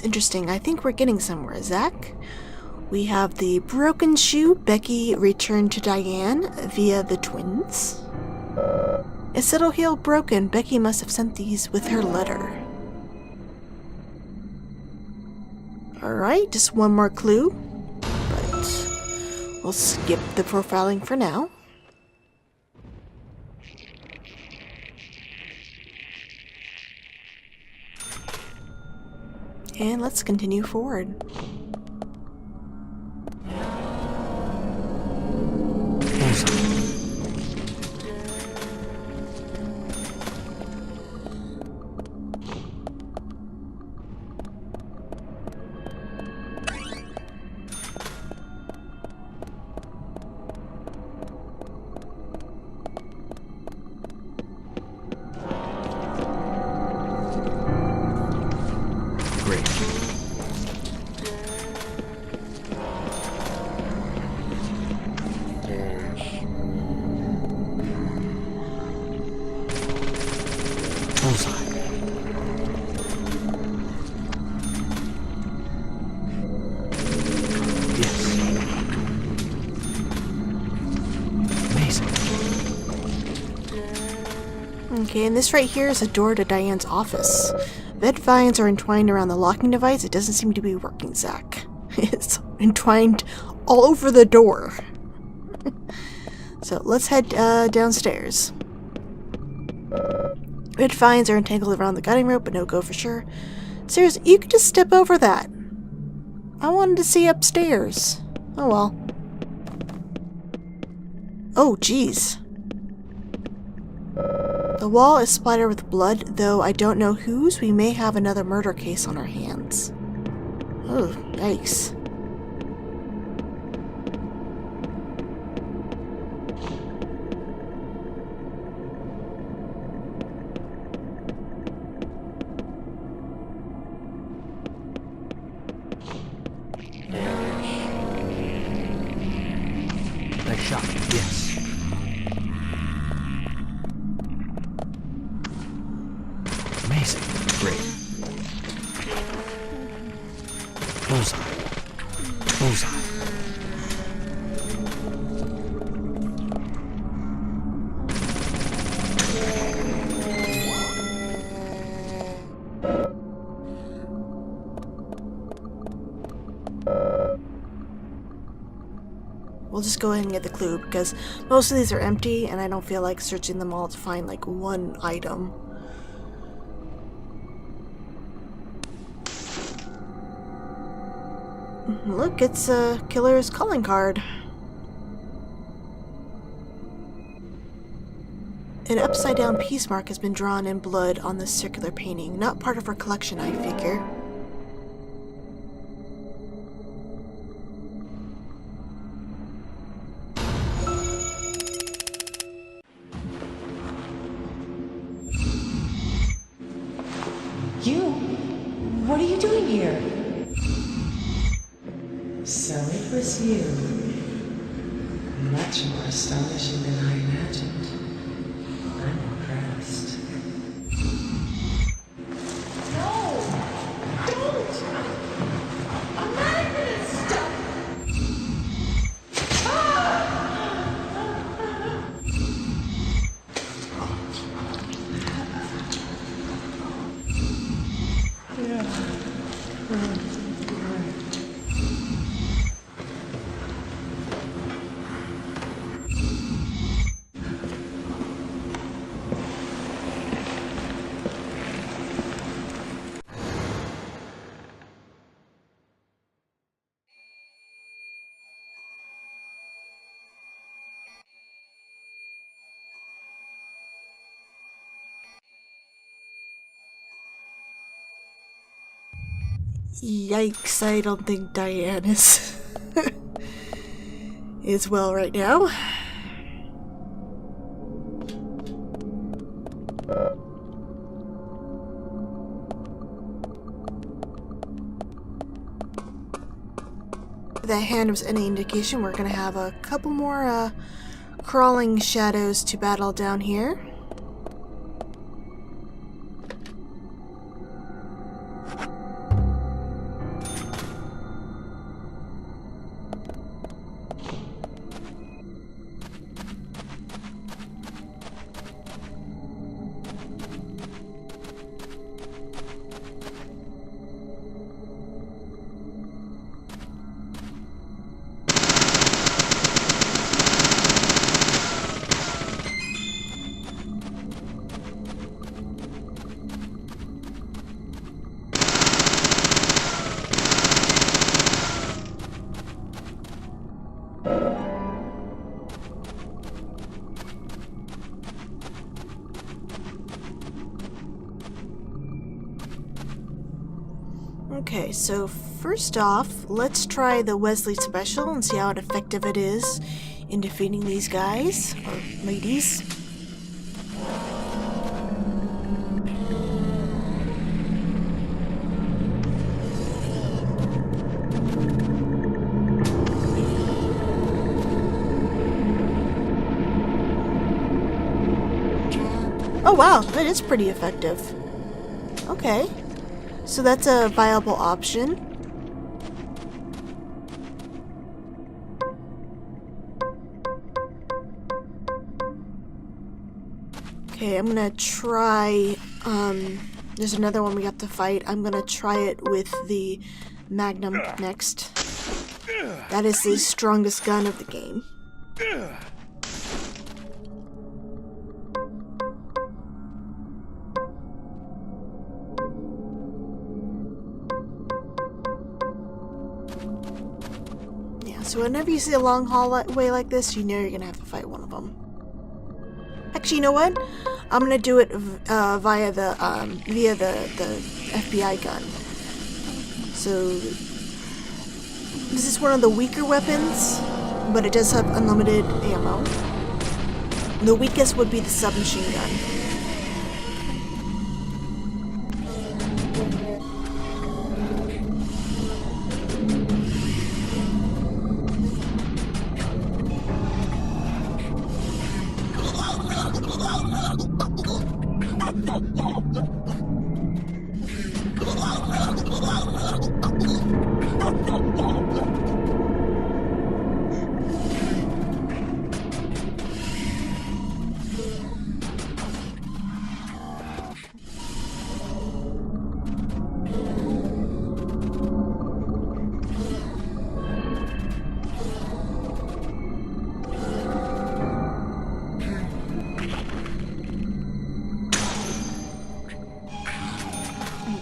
interesting. I think we're getting somewhere, Zach. We have the broken shoe. Becky returned to Diane via the twins. A stiletto heel broken. Becky must have sent these with her letter. Alright, just one more clue. But we'll skip the profiling for now. And let's continue forward. Okay, and this right here is a door to Diane's office. Vet vines are entwined around the locking device. It doesn't seem to be working, Zach. It's entwined all over the door. So let's head downstairs. Red vines are entangled around the guiding rope, but no go for sure. Seriously, you could just step over that. I wanted to see upstairs. Oh well. Oh, jeez. The wall is splattered with blood, though I don't know whose. We may have another murder case on our hands. Oh, yikes. Nice shot. Yes. Amazing. Great. Bullseye. Bullseye. We'll just go ahead and get the clue, because most of these are empty, and I don't feel like searching them all to find, like, one item. Look, it's a killer's calling card. An upside-down peace mark has been drawn in blood on this circular painting. Not part of her collection, I figure. What are you doing here? So it was you. Much more astonishing than I imagined. I'm impressed. No! Don't! I'm not gonna stop! Yikes, I don't think Diane is is well right now. If that hand was any indication, we're gonna have a couple more crawling shadows to battle down here. Okay, so first off, let's try the Wesley special and see how effective it is in defeating these guys, or ladies. Oh wow, that is pretty effective. Okay. So that's a viable option. Okay, I'm gonna try, there's another one we have to fight. I'm gonna try it with the Magnum next. That is the strongest gun of the game. Yeah, so whenever you see a long hallway like this, you know you're gonna have to fight one of them. Actually, you know what? I'm gonna do it via the FBI gun. So this is one of the weaker weapons, but it does have unlimited ammo. The weakest would be the submachine gun.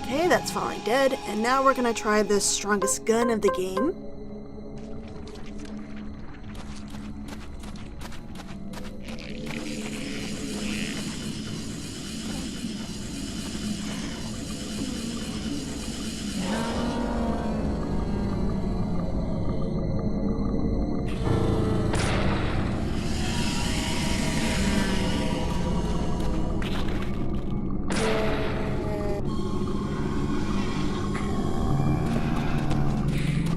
Okay, that's finally dead, and now we're gonna try the strongest gun of the game.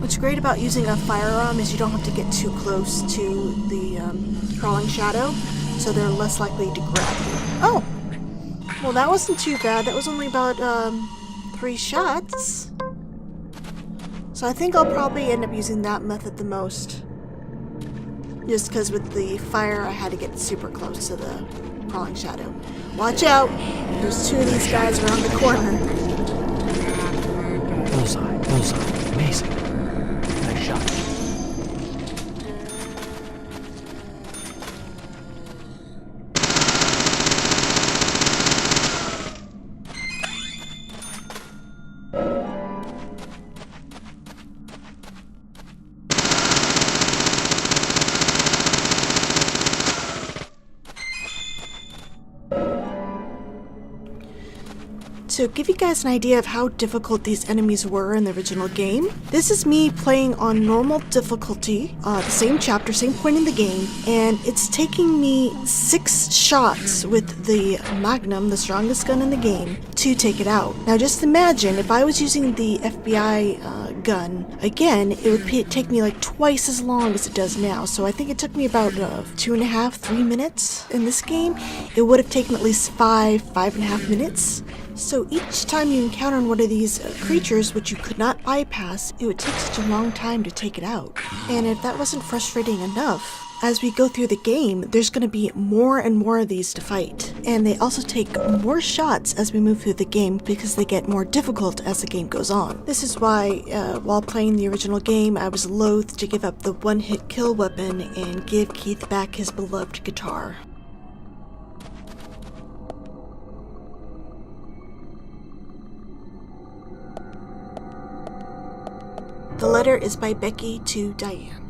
What's great about using a firearm is you don't have to get too close to the crawling shadow, so they're less likely to grab you. Oh! Well, that wasn't too bad. That was only about 3 shots. So I think I'll probably end up using that method the most. Just because with the fire I had to get super close to the crawling shadow. Watch out! There's 2 of these guys around the corner. Bullseye, bullseye, amazing. Nice shot. To give you guys an idea of how difficult these enemies were in the original game, this is me playing on normal difficulty, the same chapter, same point in the game, and it's taking me 6 shots with the Magnum, the strongest gun in the game, to take it out. Now just imagine if I was using the FBI gun again, it would take me like twice as long as it does now. So I think it took me about 2.5, 3 minutes in this game. It would have taken at least 5.5 minutes. So each time you encounter one of these creatures which you could not bypass, it would take such a long time to take it out. And if that wasn't frustrating enough, as we go through the game, there's going to be more and more of these to fight. And they also take more shots as we move through the game because they get more difficult as the game goes on. This is why, while playing the original game, I was loath to give up the one-hit kill weapon and give Keith back his beloved guitar. The letter is by Becky to Diane.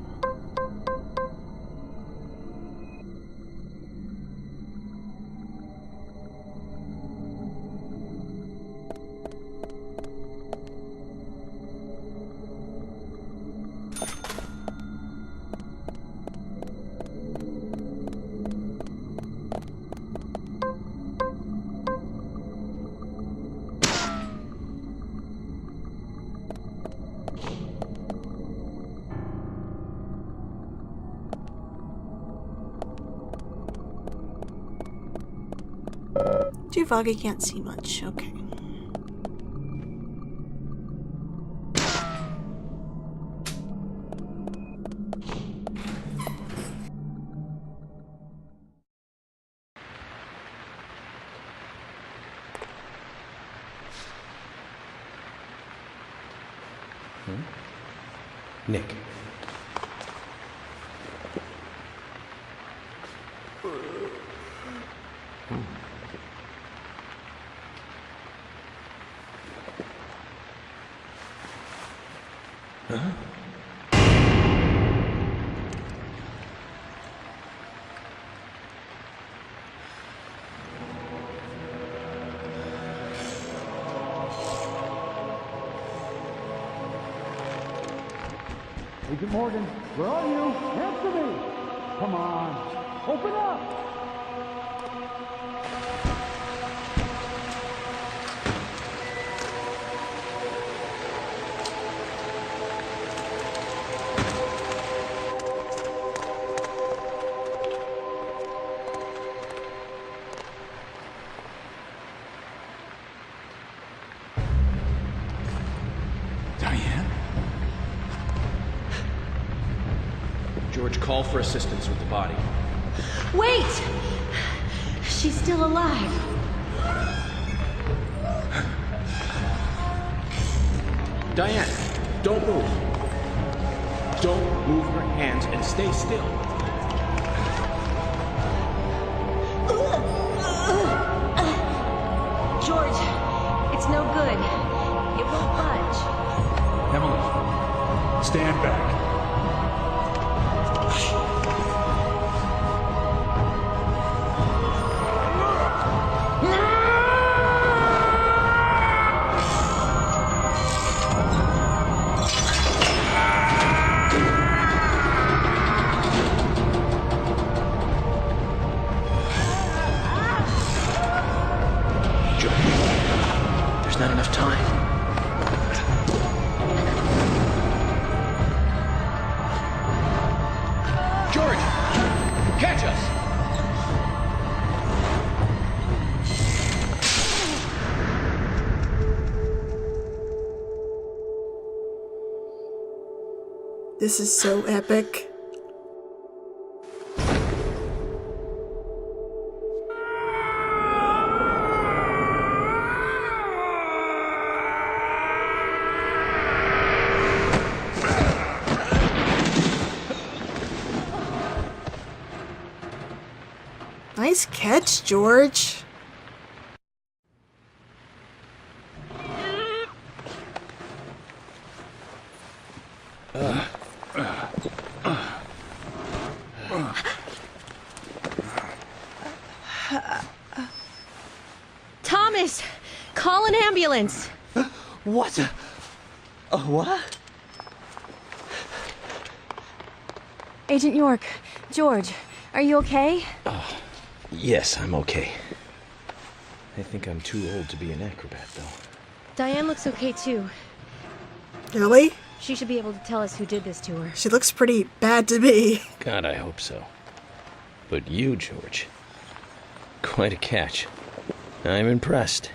Too foggy, can't see much. Okay. Nick. Huh? Agent Morgan, where are you? Answer me! Come on, open up! Diane? George, call for assistance with the body. Wait! She's still alive. Diane, don't move. Don't move your hands and stay still. George, it's no good. It won't budge. Emily, stand back. There's not enough time. George! Catch us! This is so epic. Nice catch, George. Thomas! Call an ambulance! What? What? Agent York, George, are you okay? Yes, I'm okay. I think I'm too old to be an acrobat, though. Diane looks okay too. Really? She should be able to tell us who did this to her. She looks pretty bad to me. God, I hope so. But you, George, quite a catch. I'm impressed.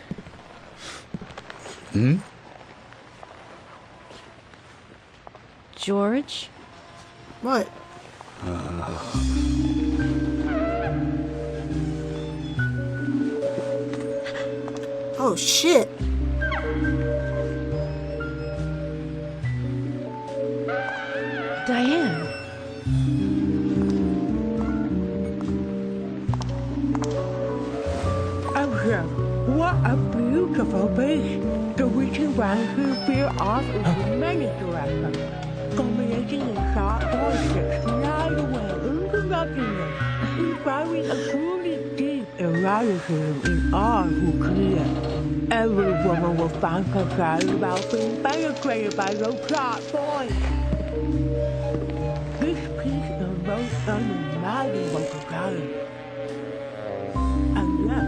George? What? Oh shit. Diane? What a beautiful beast. The reason why he veered off into many directions. Combination in sharp voices slide away into nothingness, inspiring a truly deep eroticism in all who clear. Every woman will find herself about being penetrated by those sharp voices. This piece is most unimaginable together. And yet,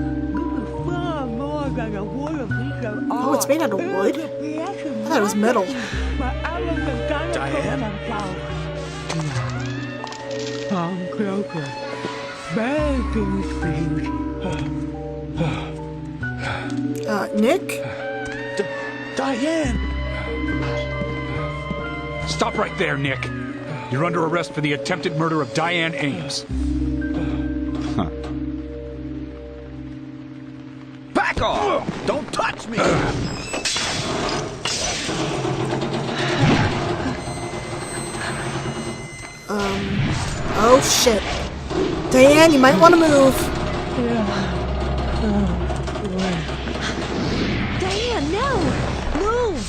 far more than a wooden piece of art. Oh, it's made out of wood? I thought it was metal. Diane? Come closer. Begging please. Nick? Diane! Stop right there, Nick. You're under arrest for the attempted murder of Diane Ames. Back off! Don't touch me! Oh shit. Diane, you might want to move. Diane, no! Move!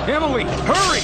Emily, hurry!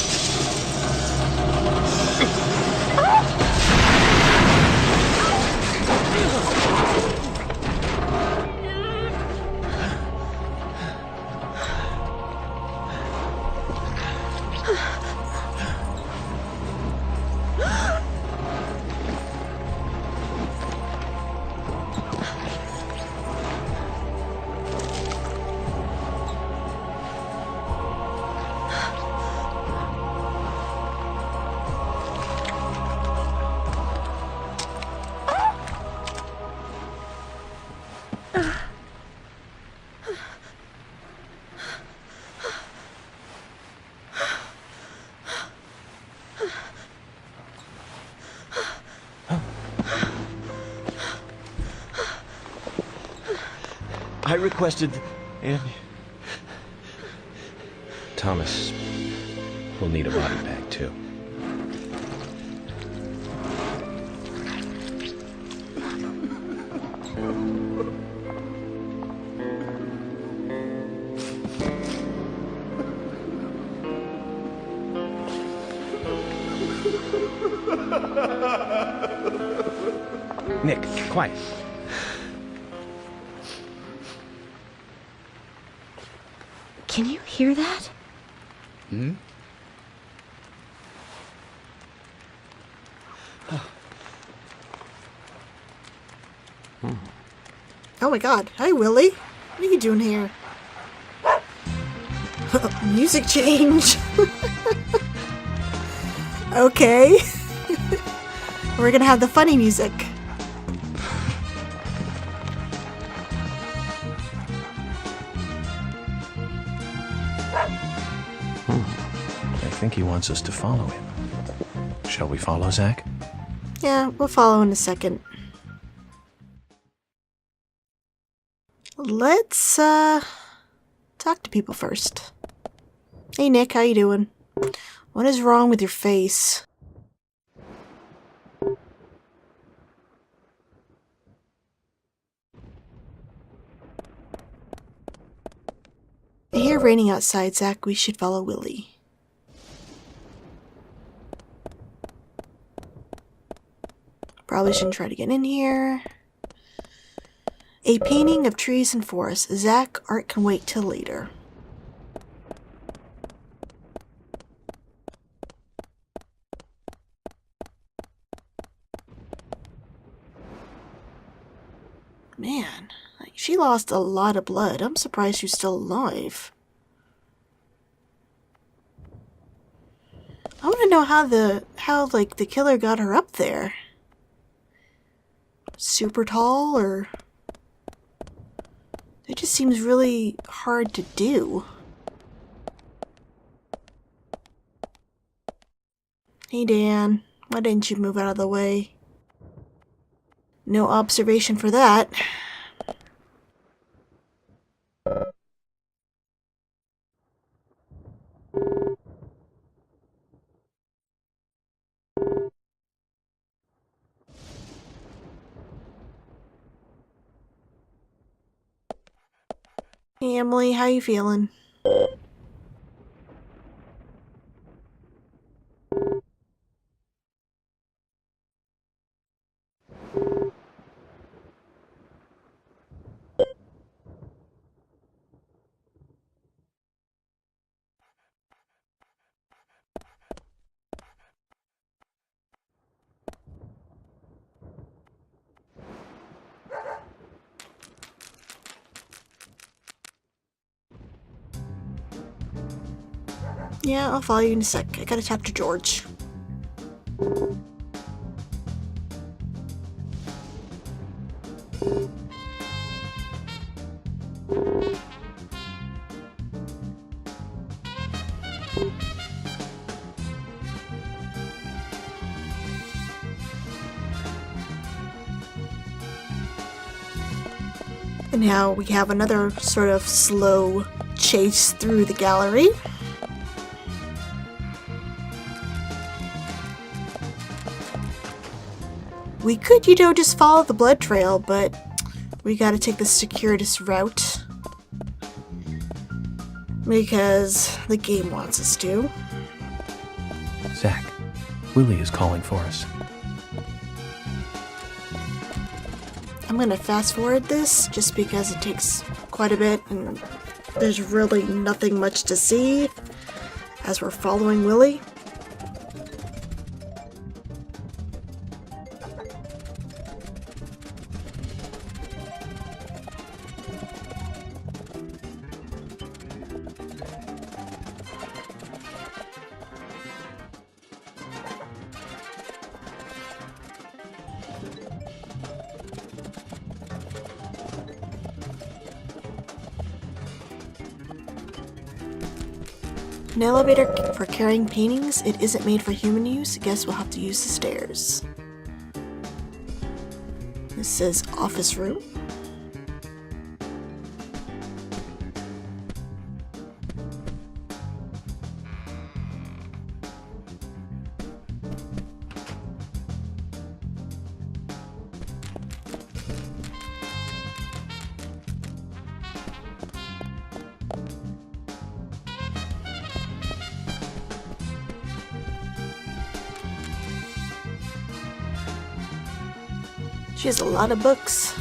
I requested, and Thomas will need a body bag, too. Nick, quiet. Can you hear that? Hmm? Oh my god. Hi, Willie. What are you doing here? Music change. Okay. We're gonna have the funny music. I think he wants us to follow him. Shall we follow, Zach? Yeah, we'll follow in a second. Let's, talk to people first. Hey, Nick, how you doing? What is wrong with your face? I hear raining outside, Zach. We should follow Willie. Probably shouldn't try to get in here. A painting of trees and forests. Zach, art can wait till later. Man, like, she lost a lot of blood. I'm surprised she's still alive. I want to know how the killer got her up there. Super tall, or it just seems really hard to do. Hey Dan, why didn't you move out of the way? No observation for that. Hey Emily, how you feeling? Yeah, I'll follow you in a sec. I gotta talk to George. And now we have another sort of slow chase through the gallery. We could, just follow the blood trail, but we gotta take the circuitous route. Because the game wants us to. Zach, Willie is calling for us. I'm gonna fast forward this just because it takes quite a bit and there's really nothing much to see as we're following Willie. An elevator for carrying paintings. It isn't made for human use. I guess we'll have to use the stairs. This says office room. She has a lot of books.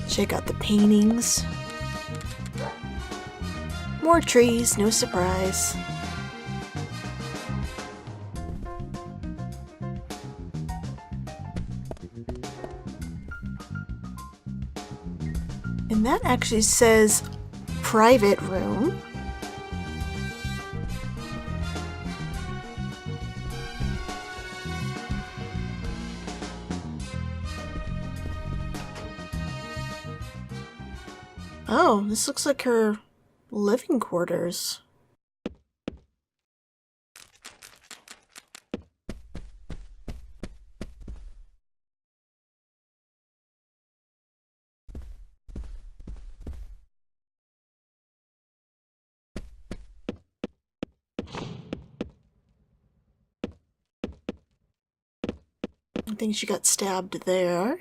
Check out the paintings. More trees, no surprise. And that actually says private room. Oh, this looks like her living quarters. I think she got stabbed there.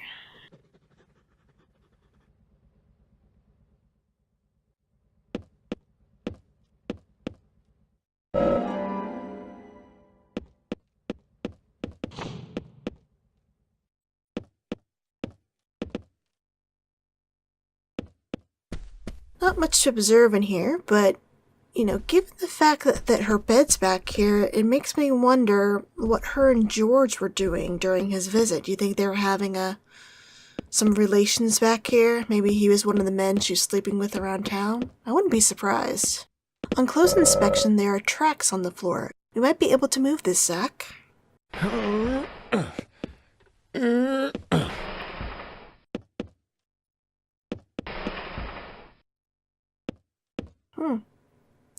Not much to observe in here, but, given the fact that her bed's back here, it makes me wonder what her and George were doing during his visit. Do you think they were having some relations back here? Maybe he was one of the men she was sleeping with around town? I wouldn't be surprised. On close inspection, there are tracks on the floor. We might be able to move this, Zach.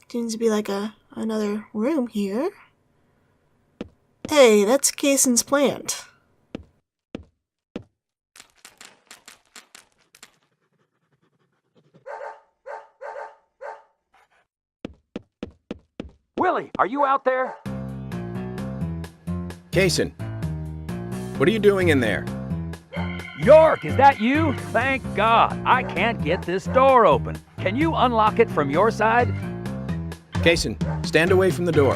Seems to be like another room here. Hey, that's Kaysen's plant. Willie, are you out there? Kaysen, what are you doing in there? York, is that you? Thank God. I can't get this door open. Can you unlock it from your side? Kaysen, stand away from the door.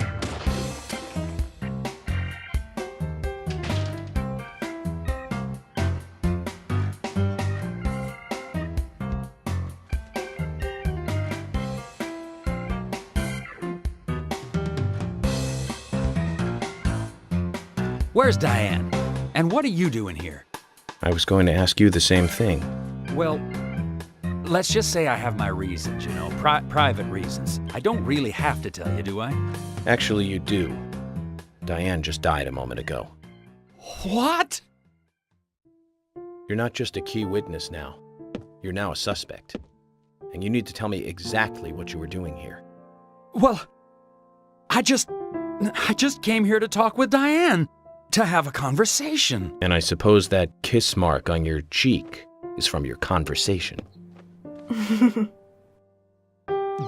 Where's Diane? And what are you doing here? I was going to ask you the same thing. Well, let's just say I have my reasons, private reasons. I don't really have to tell you, do I? Actually, you do. Diane just died a moment ago. What? You're not just a key witness now. You're now a suspect. And you need to tell me exactly what you were doing here. Well, I just came here to talk with Diane. to have a conversation. And I suppose that kiss mark on your cheek is from your conversation.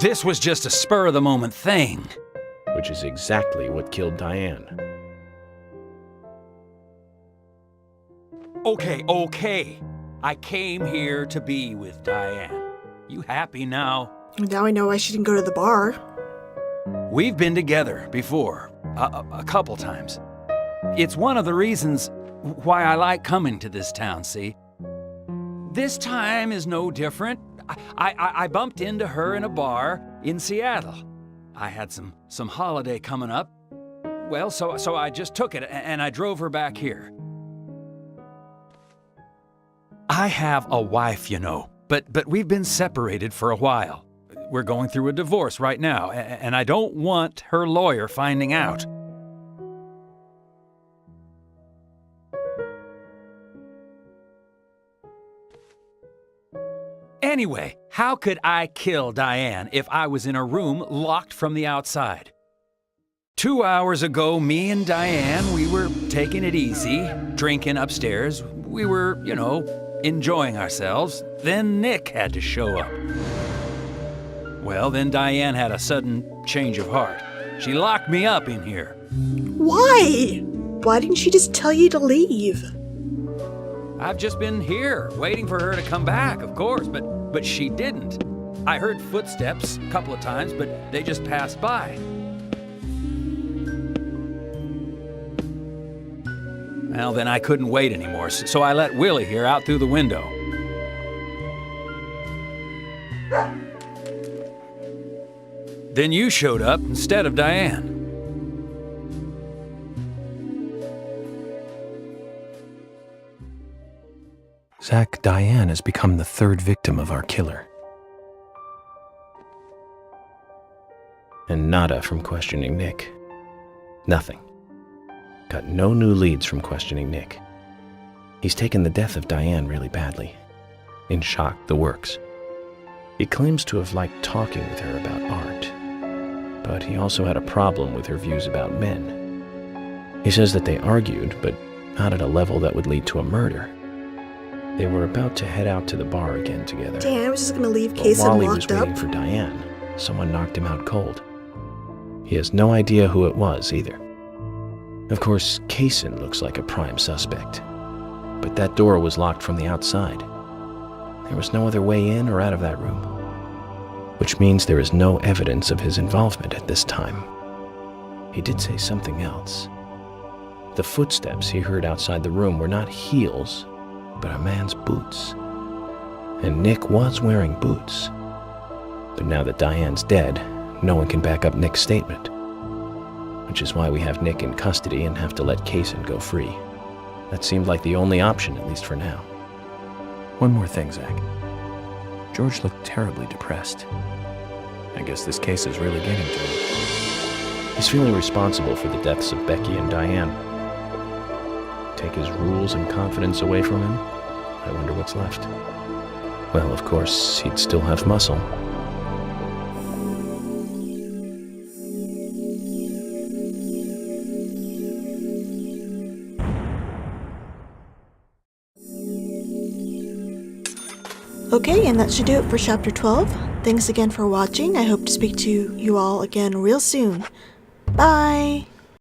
This was just a spur-of-the-moment thing. Which is exactly what killed Diane. Okay. I came here to be with Diane. You happy now? Now I know I shouldn't go to the bar. We've been together before, a couple times. It's one of the reasons why I like coming to this town, see? This time is no different. I bumped into her in a bar in Seattle. I had some holiday coming up. Well, so I just took it and I drove her back here. I have a wife, you know, but we've been separated for a while. We're going through a divorce right now, and I don't want her lawyer finding out. Anyway, how could I kill Diane if I was in a room locked from the outside? 2 hours ago, me and Diane, we were taking it easy, drinking upstairs. We were, enjoying ourselves. Then Nick had to show up. Well, then Diane had a sudden change of heart. She locked me up in here. Why? Why didn't she just tell you to leave? I've just been here, waiting for her to come back, of course, but she didn't. I heard footsteps a couple of times, but they just passed by. Well, then I couldn't wait anymore, so I let Willie here out through the window. Then you showed up instead of Diane. Zach, Diane has become the third victim of our killer. And nada from questioning Nick. Nothing. Got no new leads from questioning Nick. He's taken the death of Diane really badly. In shock, the works. He claims to have liked talking with her about art, but he also had a problem with her views about men. He says that they argued, but not at a level that would lead to a murder. They were about to head out to the bar again together. Damn, I was just gonna leave But Kaysen while he locked was up. waiting for Diane, someone knocked him out cold. He has no idea who it was either. Of course, Kaysen looks like a prime suspect, but that door was locked from the outside. There was no other way in or out of that room, which means there is no evidence of his involvement at this time. He did say something else. The footsteps he heard outside the room were not heels, but a man's boots. And Nick was wearing boots. But now that Diane's dead, no one can back up Nick's statement. Which is why we have Nick in custody and have to let Kaysen go free. That seemed like the only option, at least for now. One more thing, Zach. George looked terribly depressed. I guess this case is really getting to him. He's feeling responsible for the deaths of Becky and Diane. Take his rules and confidence away from him? I wonder what's left. Well, of course, he'd still have muscle. Okay, and that should do it for Chapter 12. Thanks again for watching. I hope to speak to you all again real soon. Bye!